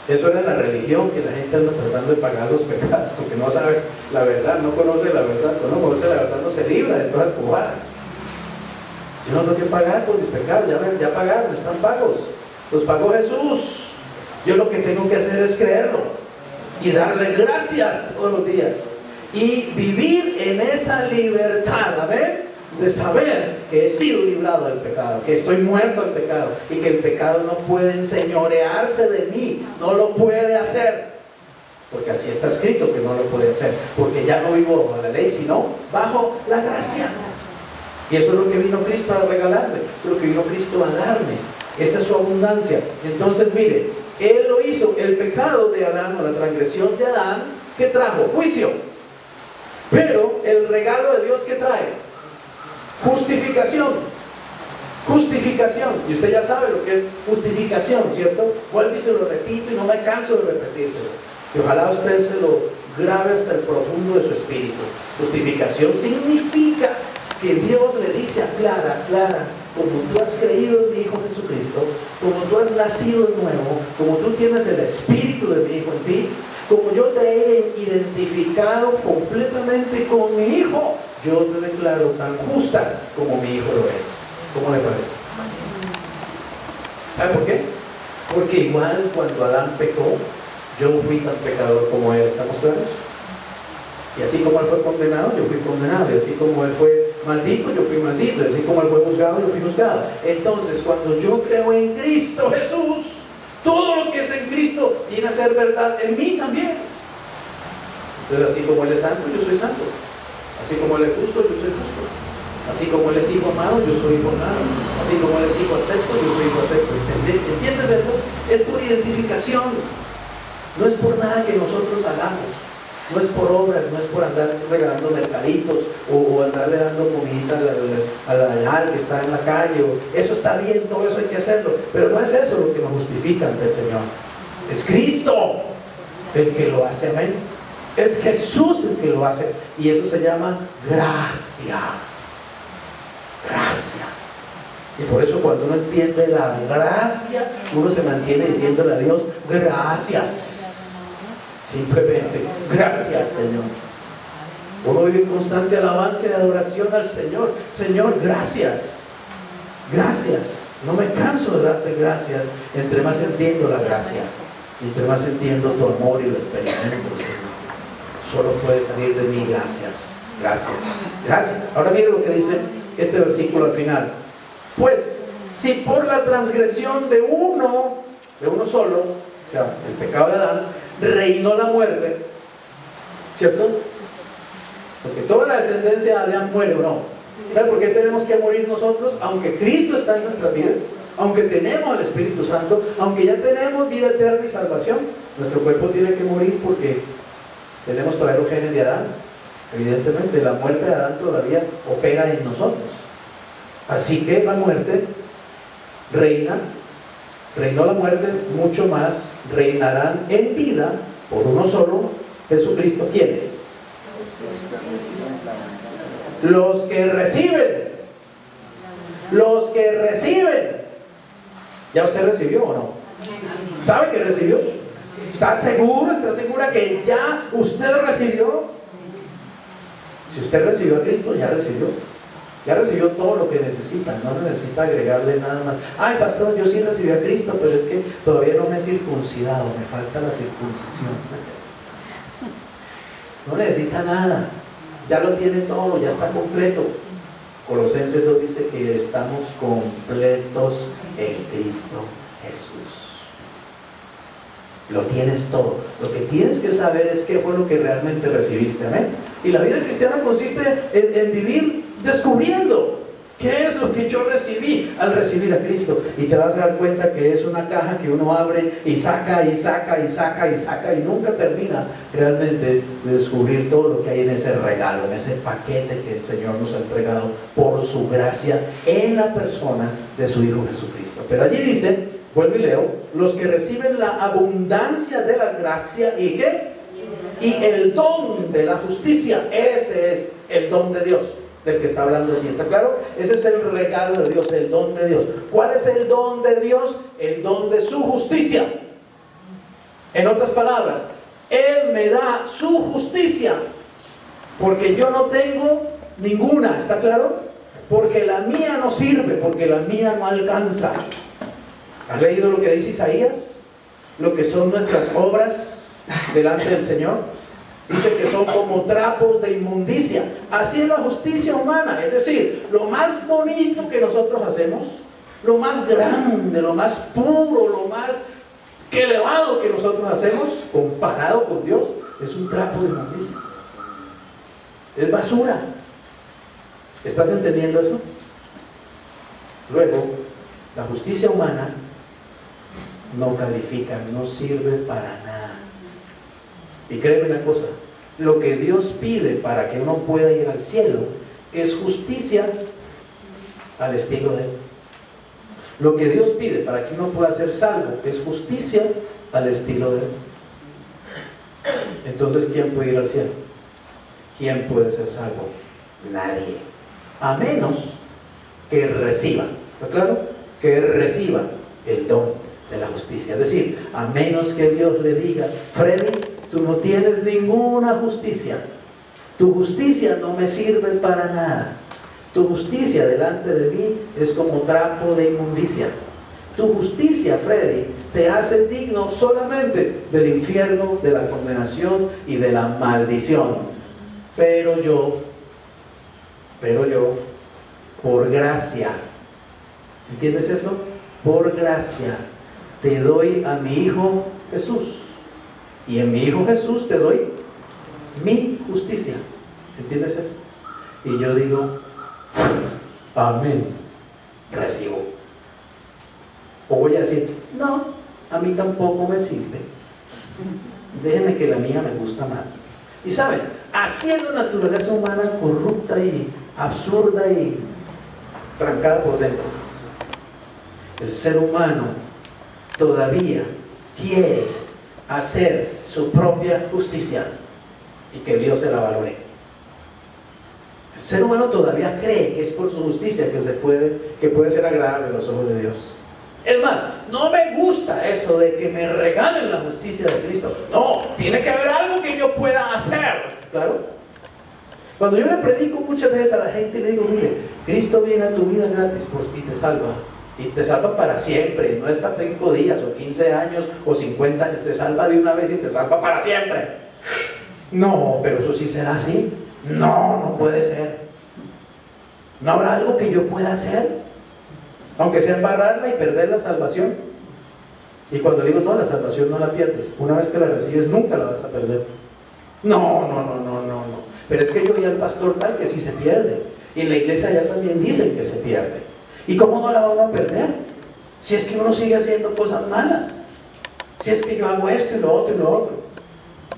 Eso era la religión, que la gente anda tratando de pagar los pecados porque no sabe la verdad, no conoce la verdad. Cuando no conoce la verdad no se libra de todas las bobadas. Yo no tengo que pagar por mis pecados, ya pagaron, están pagos. Los pagó Jesús. Yo lo que tengo que hacer es creerlo y darle gracias todos los días y vivir en esa libertad, amén, de saber que he sido librado del pecado, que estoy muerto al pecado y que el pecado no puede enseñorearse de mí, no lo puede hacer, porque así está escrito que no lo puede hacer, porque ya no vivo bajo la ley, sino bajo la gracia. Y eso es lo que vino Cristo a regalarme, eso es lo que vino Cristo a darme. Esta es su abundancia. Entonces mire, Él lo hizo. El pecado de Adán, o la transgresión de Adán, ¿qué trajo? Juicio. Pero el regalo de Dios, ¿qué trae? Justificación. Justificación. Y usted ya sabe lo que es justificación, ¿cierto? Vuelvo y se lo repito y no me canso de repetírselo. Y ojalá usted se lo grabe hasta el profundo de su espíritu. Justificación significa que Dios le dice a Clara: como tú has creído en mi Hijo Jesucristo, como tú has nacido de nuevo, como tú tienes el Espíritu de mi Hijo en ti, como yo te he identificado completamente con mi Hijo, yo te declaro tan justa como mi Hijo lo es. ¿Cómo le parece? ¿Sabe por qué? Porque igual cuando Adán pecó, yo no fui tan pecador como él. ¿Estamos claros? Y así como él fue condenado, yo fui condenado. Y así como él fue maldito, yo fui maldito. Y así como él fue juzgado, yo fui juzgado. Entonces, cuando yo creo en Cristo Jesús, todo lo que es en Cristo viene a ser verdad en mí también. Entonces, así como él es santo, yo soy santo. Así como él es justo, yo soy justo. Así como él es hijo amado, yo soy hijo amado. Así como él es hijo acepto, yo soy hijo acepto. ¿Entiendes eso? Es por identificación. No es por nada que nosotros hagamos. No es por obras, no es por andar regalando mercaditos o andarle dando comidita al que está en la calle. Eso está bien, todo eso hay que hacerlo. Pero no es eso lo que nos justifica ante el Señor. Es Cristo el que lo hace, amén. Es Jesús el que lo hace. Y eso se llama gracia. Gracia. Y por eso cuando uno entiende la gracia, uno se mantiene diciéndole a Dios: gracias. Simplemente, gracias, Señor. Uno vive en constante alabanza y adoración al Señor. Señor, gracias. Gracias. No me canso de darte gracias. Entre más entiendo la gracia, entre más entiendo tu amor y lo experimento, Señor. Solo puede salir de mí gracias. Gracias. Gracias. Ahora mire lo que dice este versículo al final. Pues, si por la transgresión de uno solo, o sea, el pecado de Adán, reinó la muerte, ¿cierto? Porque toda la descendencia de Adán muere, ¿o no? ¿Sabe por qué tenemos que morir nosotros? Aunque Cristo está en nuestras vidas, aunque tenemos el Espíritu Santo, aunque ya tenemos vida eterna y salvación, nuestro cuerpo tiene que morir porque tenemos todavía los genes de Adán. Evidentemente, la muerte de Adán todavía opera en nosotros. Así que la muerte reinó la muerte, mucho más reinarán en vida por uno solo, Jesucristo. ¿Quiénes? Los que reciben. Los que reciben. ¿Ya usted recibió o no? ¿Sabe que recibió? ¿Está seguro? ¿Está segura que ya usted recibió? Si usted recibió a Cristo, ya recibió. Ya recibió todo lo que necesita, no necesita agregarle nada más. Ay, pastor, yo sí recibí a Cristo, pero es que todavía no me he circuncidado, me falta la circuncisión. No necesita nada, ya lo tiene todo, ya está completo. Colosenses 2 dice que estamos completos en Cristo Jesús. Lo tienes todo. Lo que tienes que saber es qué fue lo que realmente recibiste. Amén. Y la vida cristiana consiste en vivir descubriendo qué es lo que yo recibí al recibir a Cristo. Y te vas a dar cuenta que es una caja que uno abre y saca y saca y saca y saca y nunca termina realmente de descubrir todo lo que hay en ese regalo, en ese paquete que el Señor nos ha entregado por su gracia en la persona de su Hijo Jesucristo. Pero allí dice, vuelvo y leo, los que reciben la abundancia de la gracia y ¿qué? Y el don de la justicia. Ese es el don de Dios del que está hablando aquí, ¿está claro? Ese es el regalo de Dios, el don de Dios. ¿Cuál es el don de Dios? El don de su justicia. En otras palabras, Él me da su justicia, porque yo no tengo ninguna, ¿está claro? Porque la mía no sirve, porque la mía no alcanza. ¿Has leído lo que dice Isaías? Lo que son nuestras obras delante del Señor. Dice que son como trapos de inmundicia. Así es la justicia humana. Es decir, lo más bonito que nosotros hacemos, lo más grande, lo más puro, lo más elevado que nosotros hacemos, comparado con Dios, es un trapo de inmundicia. Es basura. ¿Estás entendiendo eso? Luego, la justicia humana no califica, no sirve para nada. Y créeme una cosa, lo que Dios pide para que uno pueda ir al cielo es justicia al estilo de Él. Lo que Dios pide para que uno pueda ser salvo es justicia al estilo de Él. Entonces, ¿quién puede ir al cielo? ¿Quién puede ser salvo? Nadie. A menos que reciba, ¿está claro? Que reciba el don de la justicia. Es decir, a menos que Dios le diga, Freddy, tú no tienes ninguna justicia. Tu justicia no me sirve para nada. Tu justicia delante de mí es como trapo de inmundicia. Tu justicia, Freddy, te hace digno solamente del infierno, de la condenación y de la maldición. Pero yo, por gracia, ¿entiendes eso? Por gracia, te doy a mi Hijo Jesús. Y en mi Hijo Jesús te doy mi justicia. ¿Entiendes eso? Y yo digo, amén, recibo. O voy a decir, no, a mí tampoco me sirve. Déjeme que la mía me gusta más. Y saben, así es la naturaleza humana corrupta y absurda y trancada por dentro. El ser humano todavía quiere hacer su propia justicia y que Dios se la valore. El ser humano todavía cree que es por su justicia que puede ser agradable a los ojos de Dios. Es más, no me gusta eso de que me regalen la justicia de Cristo. No, tiene que haber algo que yo pueda hacer. Claro. Cuando yo le predico muchas veces a la gente y le digo, mire, Cristo viene a tu vida gratis y te salva. Y te salva para siempre, no es para 5 días o 15 años o 50 años, te salva de una vez y te salva para siempre. No, pero eso sí será así. No, no puede ser. ¿No habrá algo que yo pueda hacer? Aunque sea embarrarla y perder la salvación. Y cuando digo, no, la salvación no la pierdes. Una vez que la recibes, nunca la vas a perder. No. Pero es que yo vi al pastor tal que sí se pierde. Y en la iglesia ya también dicen que se pierde. ¿Y cómo no la vamos a perder? Si es que uno sigue haciendo cosas malas. Si es que yo hago esto y lo otro y lo otro.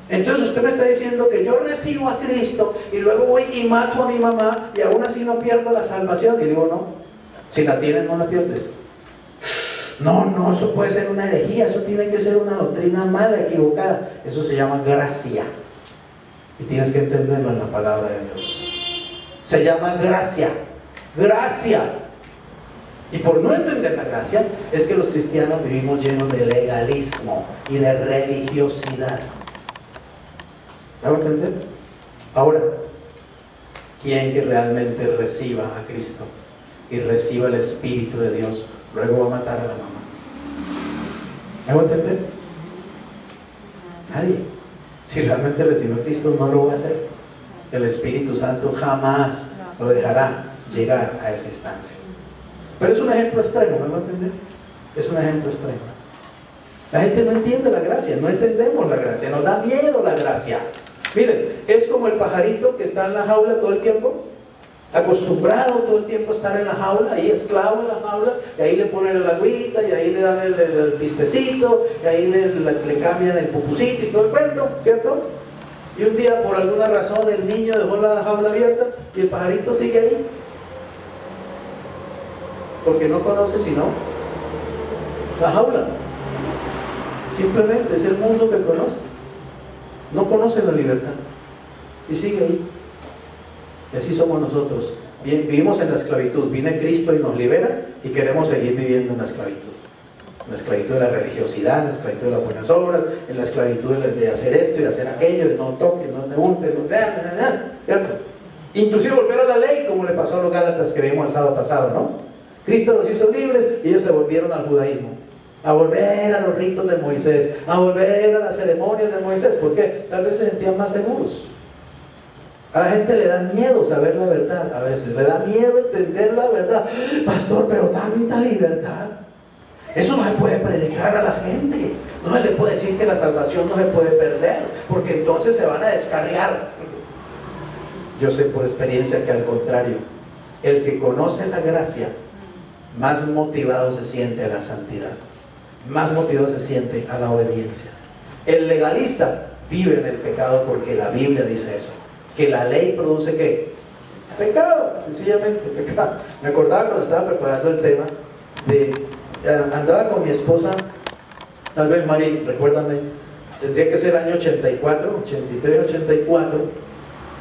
Entonces usted me está diciendo que yo recibo a Cristo y luego voy y mato a mi mamá y aún así no pierdo la salvación. Y digo, no, si la tienes no la pierdes. No, eso puede ser una herejía, eso tiene que ser una doctrina mala, equivocada. Eso se llama gracia. Y tienes que entenderlo en la palabra de Dios. Se llama gracia. Gracia. Y por no entender la gracia, es que los cristianos vivimos llenos de legalismo y de religiosidad. ¿Me hago entender? Ahora, quien que realmente reciba a Cristo y reciba el Espíritu de Dios, luego va a matar a la mamá. ¿Me hago entender? Nadie. Si realmente recibe a Cristo, no lo va a hacer. El Espíritu Santo jamás lo dejará llegar a esa instancia. Pero es un ejemplo extremo, ¿me van a entender? Es un ejemplo extremo. La gente no entiende la gracia, no entendemos la gracia, nos da miedo la gracia. Miren, es como el pajarito que está en la jaula todo el tiempo, acostumbrado todo el tiempo a estar en la jaula, ahí esclavo en la jaula, y ahí le ponen el agüita, y ahí le dan el pistecito, y ahí le cambian el pupucito y todo el cuento, ¿cierto? Y un día, por alguna razón, el niño dejó la jaula abierta y el pajarito sigue ahí, porque no conoce sino la jaula. Simplemente es el mundo que conoce, no conoce la libertad y sigue ahí. Y así somos nosotros. Bien, vivimos en la esclavitud. Viene Cristo y nos libera y queremos seguir viviendo en la esclavitud. En la esclavitud de la religiosidad, en la esclavitud de las buenas obras, en la esclavitud de hacer esto y de hacer aquello, de no toques, no te untes, no te... ¿cierto? Inclusive volver a la ley, como le pasó a los Gálatas que vimos el sábado pasado, ¿no? Cristo los hizo libres y ellos se volvieron al judaísmo, a volver a los ritos de Moisés, a volver a las ceremonias de Moisés. ¿Por qué? Tal vez se sentían más seguros. A la gente le da miedo saber la verdad, a veces le da miedo entender la verdad. Pastor, pero tanta libertad, eso no se puede predicar a la gente, no se le puede decir que la salvación no se puede perder, porque entonces se van a descarriar. Yo sé por experiencia que al contrario, el que conoce la gracia, más motivado se siente a la santidad, más motivado se siente a la obediencia. El legalista vive en el pecado porque la Biblia dice eso, que la ley produce ¿qué? Pecado, sencillamente pecado. Me acordaba cuando estaba preparando el tema andaba con mi esposa, tal vez Mari, recuérdame, tendría que ser año 84, 83, 84,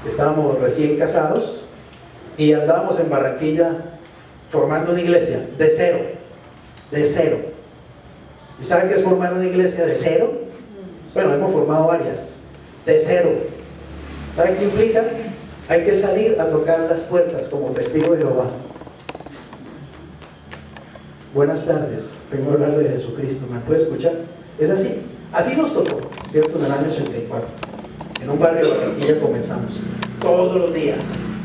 estábamos recién casados y andábamos en Barranquilla formando una iglesia de cero. ¿Y saben qué es formar una iglesia de cero? Bueno, hemos formado varias, de cero. ¿Saben qué implica? Hay que salir a tocar las puertas como testigo de Jehová. Buenas tardes, vengo a hablar de Jesucristo, ¿me puede escuchar? Es así, así nos tocó, ¿cierto? En el año 84. En un barrio de Barranquilla comenzamos, todos los días,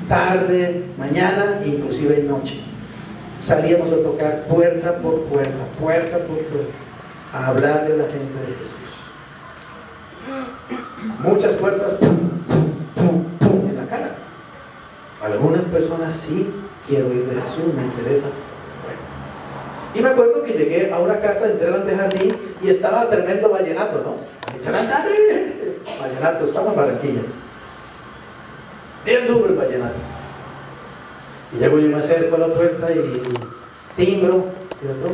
tarde, mañana, inclusive noche. Salíamos a tocar puerta por puerta, a hablarle a la gente de Jesús. Muchas puertas, en la cara. Algunas personas sí, quiero ir de Jesús, me interesa. Y me acuerdo que llegué a una casa, entré al jardín y estaba tremendo vallenato, ¿no? Vallenato, estamos en Barranquilla. Bien duro el vallenato. Y llego yo, me acerco a la puerta y timbro, ¿cierto?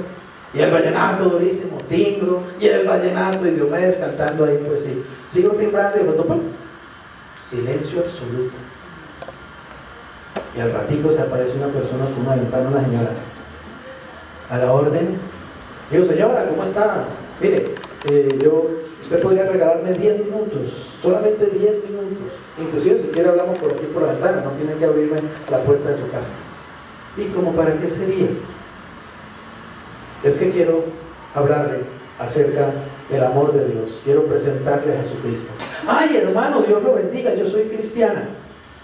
Y el vallenato durísimo, timbro, y el vallenato, y Diomedes cantando ahí, pues sí. Sigo timbrando y cuando ¡pum! Silencio absoluto. Y al ratico se aparece una persona con una ventana, una señora. A la orden. Digo, señora, ¿cómo está? Mire, usted podría regalarme 10 minutos, solamente 10 minutos. Inclusive si quiere hablamos por aquí por la ventana, no tiene que abrirme la puerta de su casa. ¿Y como para qué sería? Es que quiero hablarle acerca del amor de Dios, quiero presentarle a Jesucristo. Ay, hermano, Dios lo bendiga, yo soy cristiana.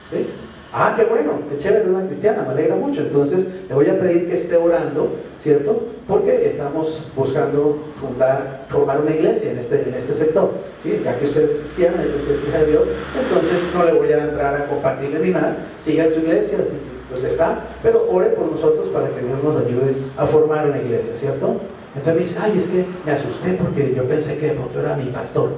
¿Sí? Ah, qué bueno, qué chévere, una cristiana, me alegra mucho. Entonces le voy a pedir que esté orando, ¿cierto? Porque estamos buscando formar una iglesia en este sector, ¿sí? Ya que usted es cristiana, ya que usted es hija de Dios, entonces no le voy a entrar a compartirle ni nada. Siga en su iglesia, así que pues está, pero ore por nosotros para que Dios nos ayude a formar una iglesia, ¿cierto? Entonces me dice, ay, es que me asusté porque yo pensé que de pronto era mi pastor.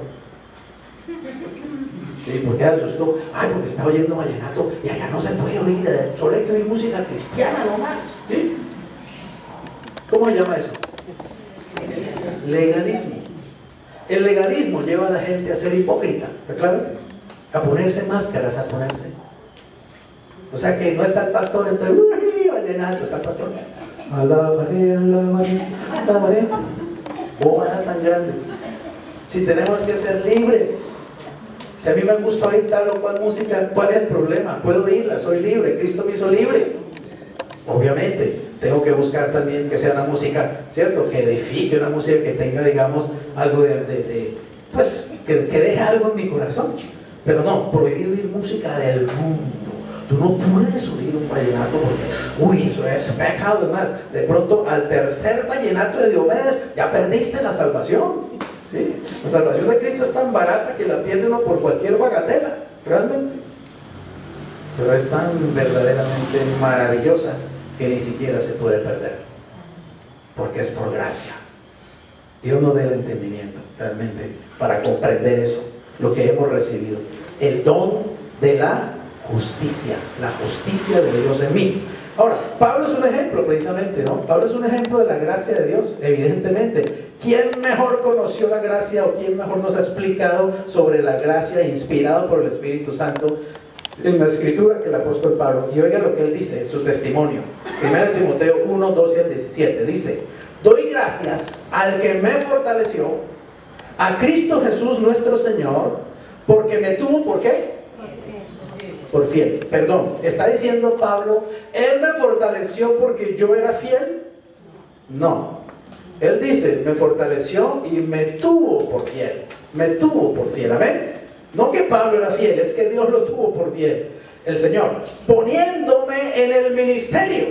¿Sí? ¿Por qué asustó? Ay, porque estaba oyendo vallenato y allá no se puede oír, solo hay que oír música cristiana nomás. ¿Sí? ¿Cómo se llama eso? Legalismo. El legalismo lleva a la gente a ser hipócrita, ¿está claro? A ponerse máscaras, a ponerse. O sea que no está el pastor, entonces, ¡uy! Vallenato, está el pastor. A la pared, la pared. Bobada tan grande. Si tenemos que ser libres. Si a mí me gusta oír tal o cual música, ¿cuál es el problema? Puedo oírla, soy libre, Cristo me hizo libre. Obviamente, tengo que buscar también que sea una música, ¿cierto? Que edifique, una música que tenga, digamos, algo pues, que deje algo en mi corazón. Pero no, prohibir oír música del mundo, Tú no puedes subir un vallenato porque, uy, eso es pecado. Además, de pronto al tercer vallenato de Diomedes ya perdiste la salvación, ¿sí? La salvación de Cristo es tan barata que la pierde uno por cualquier bagatela, realmente. Pero es tan verdaderamente maravillosa que ni siquiera se puede perder, porque es por gracia. Dios nos dé el entendimiento realmente para comprender eso, lo que hemos recibido, el don de la justicia de Dios en mí. Ahora, Pablo es un ejemplo precisamente, ¿no? Pablo es un ejemplo de la gracia de Dios, evidentemente. ¿Quién mejor conoció la gracia o quién mejor nos ha explicado sobre la gracia inspirado por el Espíritu Santo en la Escritura que el apóstol Pablo? Y oiga lo que él dice en su testimonio. 1 Timoteo 1, 12 al 17 dice: doy gracias al que me fortaleció, a Cristo Jesús nuestro Señor, porque me tuvo, ¿por qué? Por fiel. Perdón, está diciendo Pablo, ¿él me fortaleció porque yo era fiel? No. Él dice, me fortaleció y me tuvo por fiel. Me tuvo por fiel. ¿Amén? No que Pablo era fiel, es que Dios lo tuvo por fiel. El Señor, poniéndome en el ministerio,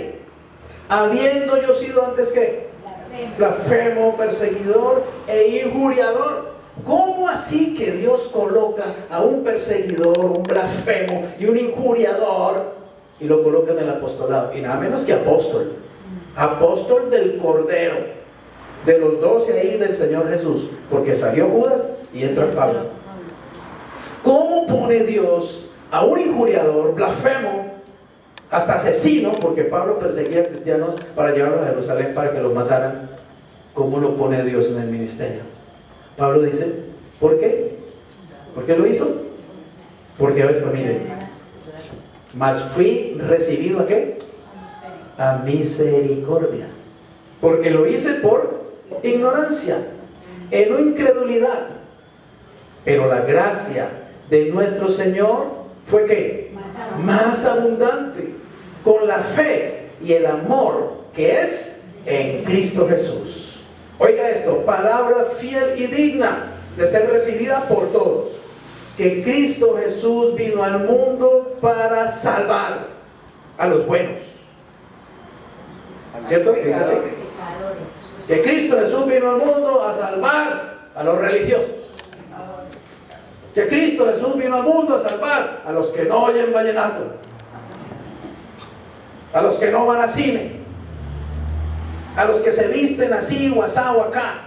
habiendo yo sido antes que blasfemo, perseguidor e injuriador. ¿Cómo así que Dios coloca a un perseguidor, un blasfemo y un injuriador y lo coloca en el apostolado? Y nada menos que apóstol, apóstol del Cordero, de los 12 ahí del Señor Jesús, porque salió Judas y entra Pablo. ¿Cómo pone Dios a un injuriador, blasfemo, hasta asesino, porque Pablo perseguía a cristianos para llevarlos a Jerusalén para que los mataran? ¿Cómo lo pone Dios en el ministerio? Pablo dice, ¿por qué? ¿Por qué lo hizo? Porque esto, mire, mas fui recibido ¿a qué? A misericordia. Porque lo hice por ignorancia, en incredulidad. Pero la gracia de nuestro Señor fue ¿qué? Más abundante, con la fe y el amor que es en Cristo Jesús. Oiga esto, palabra fiel y digna de ser recibida por todos, que Cristo Jesús vino al mundo para salvar a los buenos. ¿Cierto? ¿Qué dice así? Que Cristo Jesús vino al mundo a salvar a los religiosos. Que Cristo Jesús vino al mundo a salvar a los que no oyen vallenato, a los que no van a cine, a los que se visten así o asá o acá,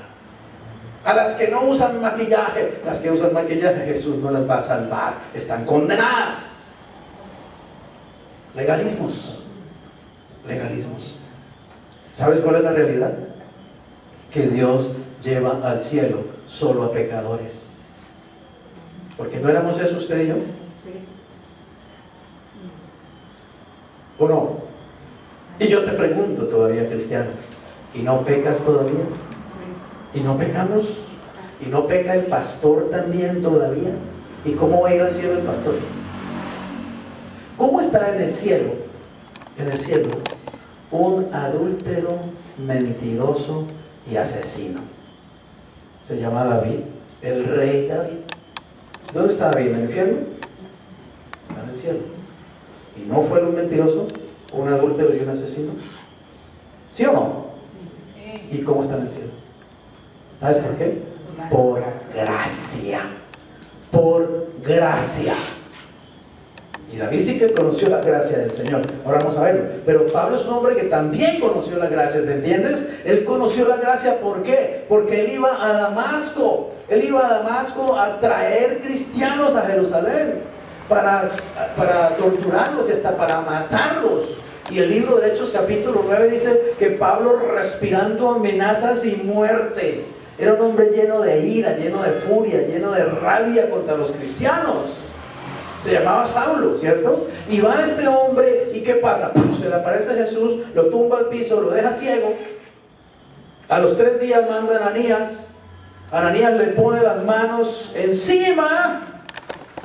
a las que no usan maquillaje. Las que usan maquillaje Jesús no las va a salvar, están condenadas. Legalismos. ¿Sabes cuál es la realidad? Que Dios lleva al cielo solo a pecadores. Porque no éramos eso usted y yo. ¿O no? Y yo te pregunto todavía, cristiano, ¿y no pecas todavía? ¿Y no pecamos? ¿Y no peca el pastor también todavía? ¿Y cómo va a ir al cielo el pastor? ¿Cómo está en el cielo? En el cielo, un adúltero, mentiroso y asesino. Se llama David, el rey David. ¿Dónde está David? ¿En el infierno? Está en el cielo. ¿Y no fue un mentiroso, un adúltero y un asesino? ¿Sí o no? Sí. ¿Y cómo está en el cielo? ¿Sabes por qué? Por gracia. Por gracia. Y David sí que conoció la gracia del Señor. Ahora vamos a verlo. Pero Pablo es un hombre que también conoció la gracia, ¿te entiendes? Él conoció la gracia, ¿por qué? Porque él iba a Damasco. Él iba a Damasco a traer cristianos a Jerusalén para torturarlos y hasta para matarlos. Y el libro de Hechos capítulo 9 dice que Pablo, respirando amenazas y muerte, era un hombre lleno de ira, lleno de furia, lleno de rabia contra los cristianos. Se llamaba Saulo, ¿cierto? Y va este hombre, ¿y qué pasa? Se le aparece Jesús, lo tumba al piso, lo deja ciego. A los 3 días manda a Ananías. Ananías le pone las manos encima.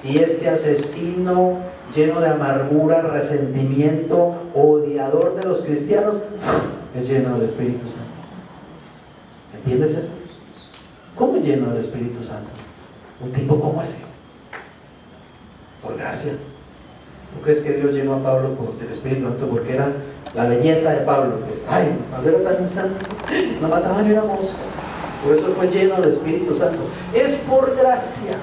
Y este asesino, lleno de amargura, resentimiento, odiador de los cristianos, es lleno del Espíritu Santo. ¿Entiendes eso? ¿Cómo es lleno del Espíritu Santo? Un tipo como ese. Por gracia. ¿Tú crees que Dios llenó a Pablo del Espíritu Santo porque era la belleza de Pablo? Pues, ay, Pablo era tan santo, no mataba ni una mosca. Por eso fue lleno del Espíritu Santo. Es por gracia.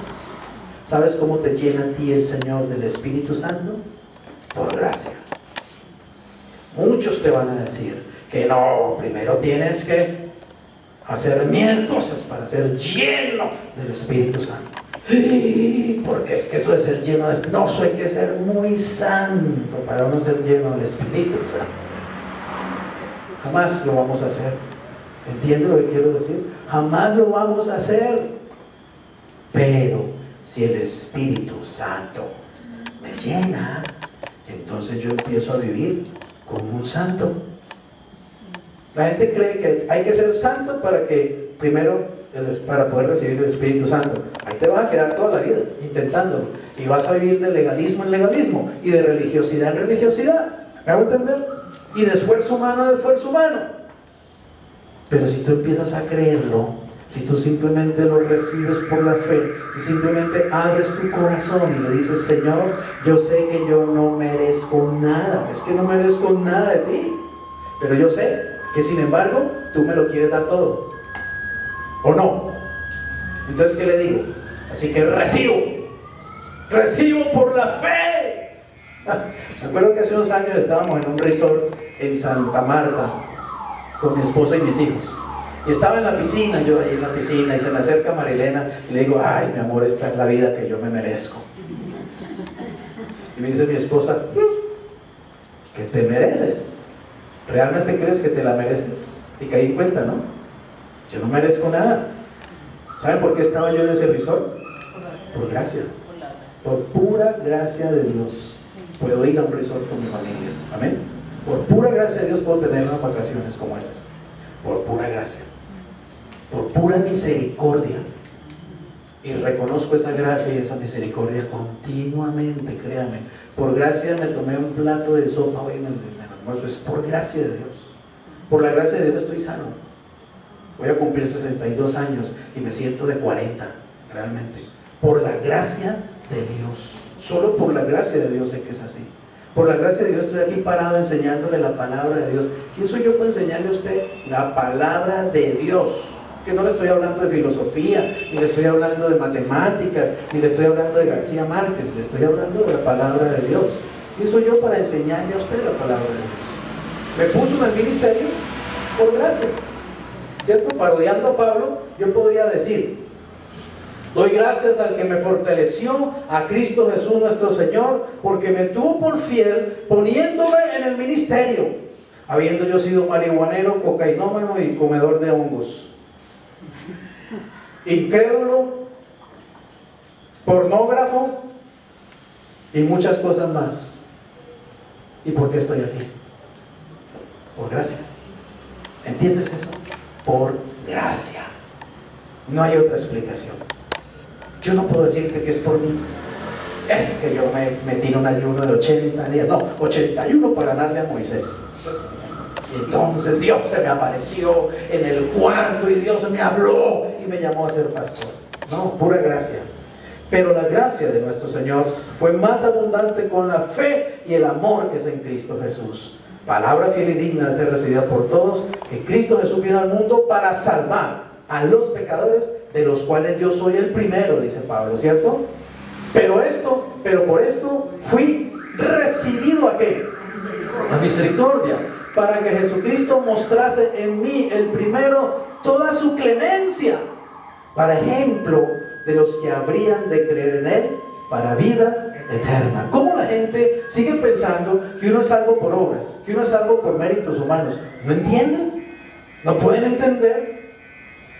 ¿Sabes cómo te llena a ti el Señor del Espíritu Santo? Por gracia. Muchos te van a decir que no, primero tienes que hacer 1000 cosas para ser lleno del Espíritu Santo. Sí, porque es que eso de ser lleno de Espíritu, no, eso hay que ser muy santo para no ser lleno del Espíritu Santo. Jamás lo vamos a hacer. ¿Entiendes lo que quiero decir? Jamás lo vamos a hacer. Pero si el Espíritu Santo me llena, entonces yo empiezo a vivir como un santo. La gente cree que hay que ser santo para que, primero, para poder recibir el Espíritu Santo. Ahí te vas a quedar toda la vida intentándolo. Y vas a vivir de legalismo en legalismo y de religiosidad en religiosidad. ¿Me hago entender? Y de esfuerzo humano en esfuerzo humano. Pero si tú empiezas a creerlo, si tú simplemente lo recibes por la fe, si simplemente abres tu corazón y le dices: Señor, yo sé que yo no merezco nada, es que no merezco nada de ti, pero yo sé que sin embargo tú me lo quieres dar todo, ¿o no? Entonces, ¿qué le digo? Así que recibo por la fe. Me acuerdo que hace unos años estábamos en un resort en Santa Marta con mi esposa y mis hijos. Y estaba en la piscina, yo ahí en la piscina, y se me acerca Marilena y le digo: ay, mi amor, esta es la vida que yo me merezco. Y me dice mi esposa: ¿qué te mereces? ¿Realmente crees que te la mereces? Y caí en cuenta, ¿no? Yo no merezco nada. ¿Saben por qué estaba yo en ese resort? Por gracia. Por pura gracia de Dios puedo ir a un resort con mi familia. Amén. Por pura gracia de Dios puedo tener unas vacaciones como esas. Por pura gracia, por pura misericordia. Y reconozco esa gracia y esa misericordia continuamente, créame. Por gracia me tomé un plato de sopa hoy en el almuerzo. Es por gracia de Dios. Por la gracia de Dios estoy sano. Voy a cumplir 62 años y me siento de 40, realmente. Por la gracia de Dios. Solo por la gracia de Dios sé que es así. Por la gracia de Dios estoy aquí parado enseñándole la palabra de Dios. ¿Quién soy yo para enseñarle a usted la palabra de Dios? Que no le estoy hablando de filosofía, ni le estoy hablando de matemáticas, ni le estoy hablando de García Márquez, le estoy hablando de la palabra de Dios. ¿Quién soy yo para enseñarle a usted la palabra de Dios? Me puso en el ministerio por gracia, ¿cierto? Parodiando a Pablo, yo podría decir: doy gracias al que me fortaleció, a Cristo Jesús nuestro Señor, porque me tuvo por fiel poniéndome en el ministerio, habiendo yo sido marihuanero, cocainómano y comedor de hongos, incrédulo, pornógrafo y muchas cosas más. ¿Y por qué estoy aquí? Por gracia. ¿Entiendes eso? Por gracia. No hay otra explicación. Yo no puedo decirte que es por mí. Es que yo me metí en un ayuno de 80 días, no, 81 para ganarle a Moisés. Y entonces Dios se me apareció en el cuarto y Dios me habló y me llamó a ser pastor. No, pura gracia. Pero la gracia de nuestro Señor fue más abundante con la fe y el amor que es en Cristo Jesús. Palabra fiel y digna de ser recibida por todos, que Cristo Jesús vino al mundo para salvar a los pecadores, de los cuales yo soy el primero, dice Pablo, ¿cierto? Pero por esto fui recibido ¿a qué? A misericordia, para que Jesucristo mostrase en mí el primero toda su clemencia, para ejemplo de los que habrían de creer en él para vida eterna. ¿Cómo la gente sigue pensando que uno es salvo por obras, que uno es salvo por méritos humanos? ¿No entienden? ¿No pueden entender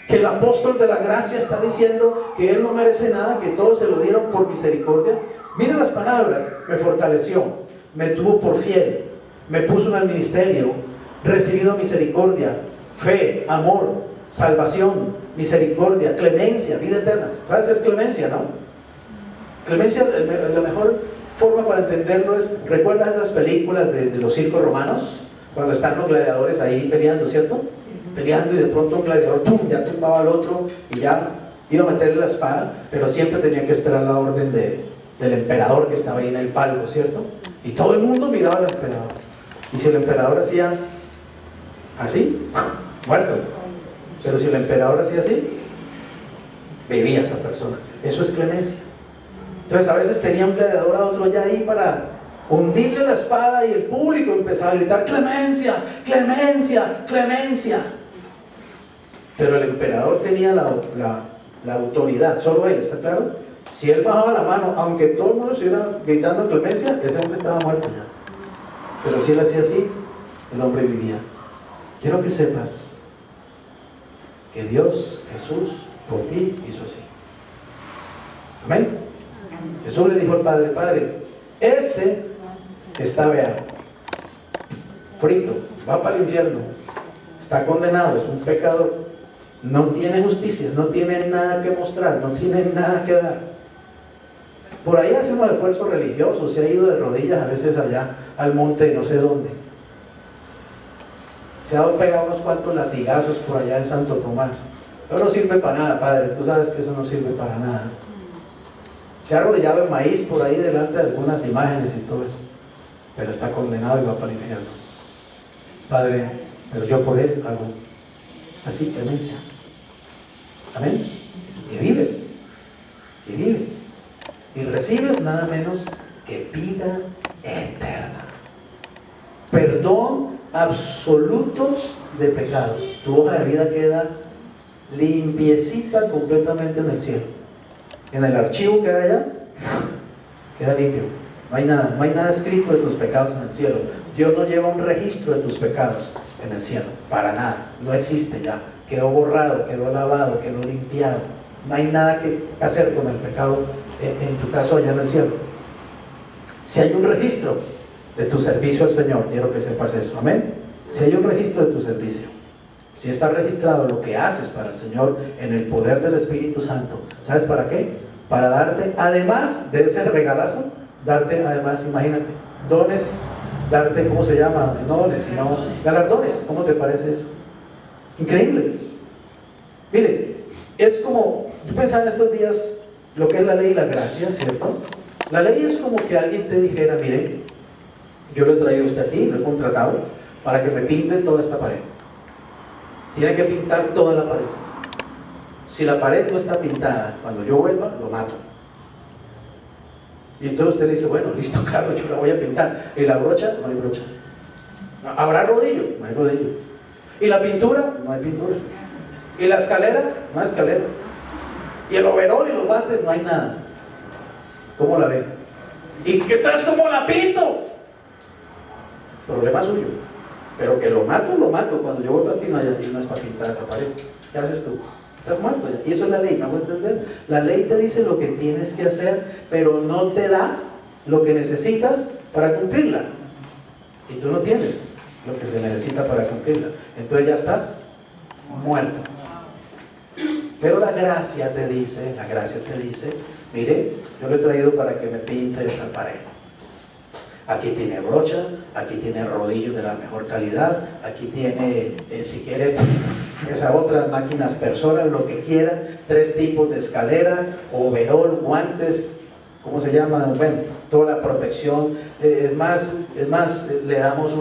que el apóstol de la gracia está diciendo que él no merece nada, que todos se lo dieron por misericordia? Miren las palabras: me fortaleció, me tuvo por fiel, me puso en el ministerio, recibido misericordia, fe, amor, salvación, misericordia, clemencia, vida eterna. ¿Sabes qué es clemencia, no? Clemencia, la mejor forma para entenderlo es: ¿recuerdas esas películas de los circos romanos? Cuando están los gladiadores ahí peleando, ¿cierto? Peleando, y de pronto un gladiador, ¡pum!, ya tumbaba al otro y ya iba a meterle la espada, pero siempre tenía que esperar la orden de él. del emperador que estaba ahí en el palco, ¿cierto? Y todo el mundo miraba al emperador. Y si el emperador hacía así, muerto. Pero si el emperador hacía así, vivía esa persona. Eso es clemencia. Entonces a veces tenía un gladiador a otro ya ahí para hundirle la espada y el público empezaba a gritar: clemencia, clemencia, clemencia. Pero el emperador tenía la autoridad, solo él, ¿está claro? Si él bajaba la mano, aunque todo el mundo estuviera gritando clemencia, ese hombre estaba muerto ya. Pero si él hacía así, el hombre vivía. Quiero que sepas que Dios, Jesús, por ti hizo así. Amén. Jesús le dijo al Padre: Padre, este está, vea, frito, va para el infierno, está condenado, es un pecador, no tiene justicia, no tiene nada que mostrar, no tiene nada que dar. Por ahí hace unos esfuerzos religiosos, se ha ido de rodillas a veces allá al monte no sé dónde, se ha pegado unos cuantos latigazos por allá en Santo Tomás. Pero no sirve para nada, Padre, tú sabes que eso no sirve para nada. Se ha arrodillado en maíz por ahí delante de algunas imágenes y todo eso, pero está condenado y va para el infierno. Padre, pero yo por él hago así, clemencia. Amén. Y vives, y recibes nada menos que vida eterna, perdón absoluto de pecados. Tu hoja de vida queda limpiecita completamente en el cielo. En el archivo que hay allá, queda limpio. No hay nada escrito de tus pecados en el cielo. Dios no lleva un registro de tus pecados en el cielo, para nada. No existe ya. Quedó borrado, quedó lavado, quedó limpiado. No hay nada que hacer con el pecado en tu caso allá en el cielo. Si hay un registro de tu servicio al Señor, quiero que sepas eso. Amén. Si hay un registro de tu servicio, si está registrado lo que haces para el Señor en el poder del Espíritu Santo, ¿sabes para qué? Para darte, además de ese regalazo, darte además, imagínate, dones, darte, ¿cómo se llama? No dones, sino galardones. ¿Cómo te parece eso? Increíble. Mire, es como, yo pensaba en estos días lo que es la ley y la gracia, ¿cierto? La ley es como que alguien te dijera: mire, yo lo he traído a usted aquí, lo he contratado para que me pinte toda esta pared. Tiene que pintar toda la pared. Si la pared no está pintada, cuando yo vuelva, lo mato. Y entonces usted le dice: bueno, listo, Carlos, yo la voy a pintar. ¿Y la brocha? No hay brocha. ¿Habrá rodillo? No hay rodillo. ¿Y la pintura? No hay pintura. ¿Y la escalera? No hay escalera. ¿Y el overol y los guantes? No hay nada. ¿Cómo la ve? ¿Y qué tal? ¿Cómo la pinto? Problema suyo. Pero que lo mato. Cuando yo vuelvo aquí no está pintada esa pared. ¿Qué haces tú? Estás muerto ya. Y eso es la ley, ¿me hago entender? La ley te dice lo que tienes que hacer, pero no te da lo que necesitas para cumplirla. Y tú no tienes lo que se necesita para cumplirla. Entonces ya estás muerto. Pero la gracia te dice, mire, yo lo he traído para que me pinte esa pared. Aquí tiene brocha, aquí tiene rodillos de la mejor calidad, aquí tiene, si quiere, esas otras máquinas persoras, lo que quiera, 3 tipos de escalera, overol, guantes, ¿cómo se llama? Bueno, toda la protección. Es más, le damos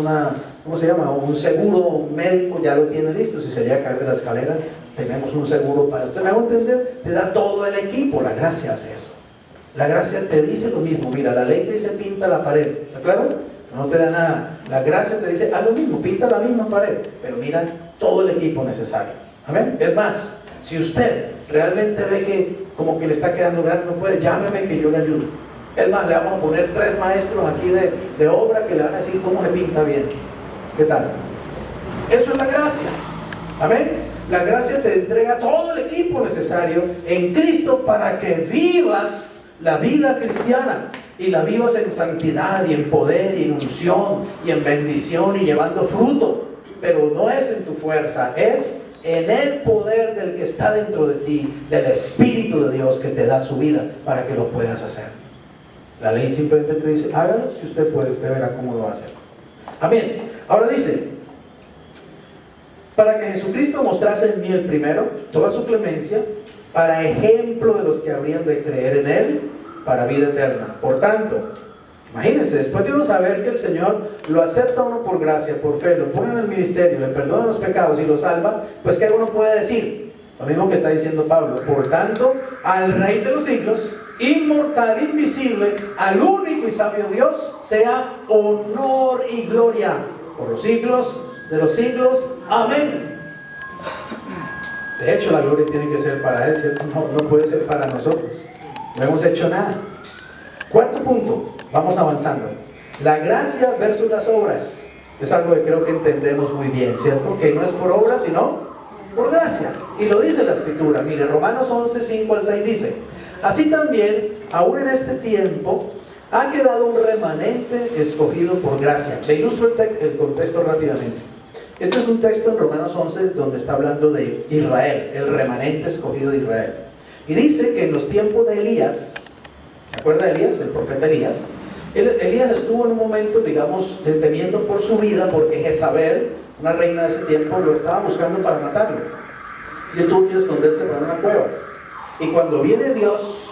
¿cómo se llama? Un seguro médico, ya lo tiene listo. Si se llega a caer de la escalera, tenemos un seguro para usted. ¿Me hago entender? Te da todo el equipo. La gracia hace eso. La gracia te dice lo mismo. Mira, la ley te dice: pinta la pared. ¿Está claro? No te da nada. La gracia te dice: haz lo mismo, pinta la misma pared, pero mira todo el equipo necesario. Amén. Es más, si usted realmente ve que como que le está quedando grande, no puede, llámeme que yo le ayudo. Es más, le vamos a poner 3 maestros aquí de obra que le van a decir cómo se pinta bien. ¿Qué tal? Eso es la gracia. Amén. La gracia te entrega todo el equipo necesario en Cristo para que vivas la vida cristiana, y la vivas en santidad y en poder y en unción y en bendición y llevando fruto. Pero no es en tu fuerza, es en el poder del que está dentro de ti, del Espíritu de Dios que te da su vida para que lo puedas hacer. La ley simplemente te dice: hágalo. Si usted puede, usted verá cómo lo va a hacer. Amén. Ahora dice: para que Jesucristo mostrase en mí el primero toda su clemencia, para ejemplo de los que habrían de creer en Él para vida eterna. Por tanto, imagínense, después de uno saber que el Señor lo acepta a uno por gracia, por fe, lo pone en el ministerio, le perdona los pecados y lo salva, pues ¿qué uno puede decir? Lo mismo que está diciendo Pablo. Por tanto, al Rey de los siglos, inmortal, invisible, al único y sabio Dios, sea honor y gloria por los siglos de los siglos. Amén. De hecho, la gloria tiene que ser para Él, ¿cierto? No puede ser para nosotros. No hemos hecho nada. Cuarto punto, vamos avanzando. La gracia versus las obras. Es algo que creo que entendemos muy bien, ¿cierto? Que no es por obras, sino por gracia. Y lo dice la Escritura. Mire, Romanos 11, 5 al 6 dice: así también, aún en este tiempo, ha quedado un remanente escogido por gracia. Le ilustro el contexto rápidamente. Este es un texto en Romanos 11 donde está hablando de Israel, el remanente escogido de Israel. Y dice que en los tiempos de Elías, ¿se acuerda de Elías? El profeta Elías. Elías estuvo en un momento, digamos, temiendo por su vida, porque Jezabel, una reina de ese tiempo, lo estaba buscando para matarlo. Y él tuvo que esconderse para una cueva. Y cuando viene Dios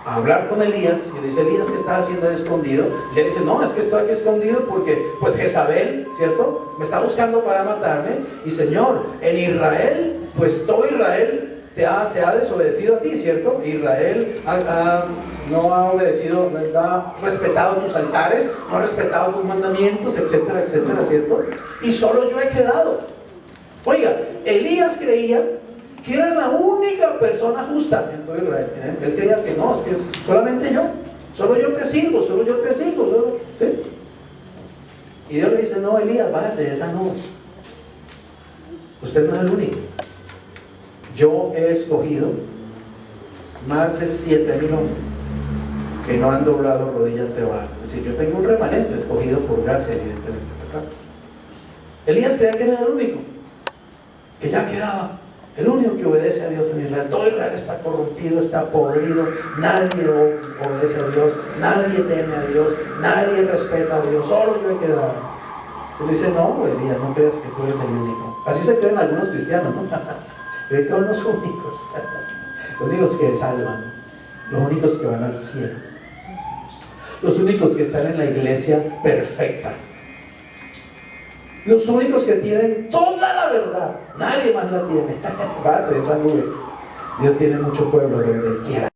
a hablar con Elías, y dice: Elías, ¿qué estás haciendo ahí escondido? Y él dice: no, es que estoy aquí escondido porque pues Jezabel, ¿cierto?, me está buscando para matarme. Y Señor, en Israel, pues todo Israel te ha desobedecido a ti, ¿cierto? Israel no ha obedecido, no ha respetado tus altares, no ha respetado tus mandamientos, etcétera, etcétera, ¿cierto? Y solo yo he quedado. Oiga, Elías creía que era la única persona justa en todo Israel. Él creía que no, es que es solamente yo, solo yo te sigo, ¿sí? Y Dios le dice: no, Elías, váyase, esa no. Usted no es el único. Yo he escogido más de 7,000 hombres que no han doblado rodilla ante Baal. Es decir, yo tengo un remanente escogido por gracia, evidentemente. ¿Está claro? Elías creía que era el único, que ya quedaba, el único que obedece a Dios en Israel. Todo Israel está corrompido, está podrido, nadie obedece a Dios, nadie teme a Dios, nadie respeta a Dios, solo yo he quedado. Se le dice: no, Elías, no creas que tú eres el único. Así se creen algunos cristianos, ¿no? Creen que son los únicos que salvan, los únicos que van al cielo, los únicos que están en la iglesia perfecta, los únicos que tienen toda la verdad. Nadie más la tiene. Bate esa nube. Dios tiene mucho pueblo donde Él quiera.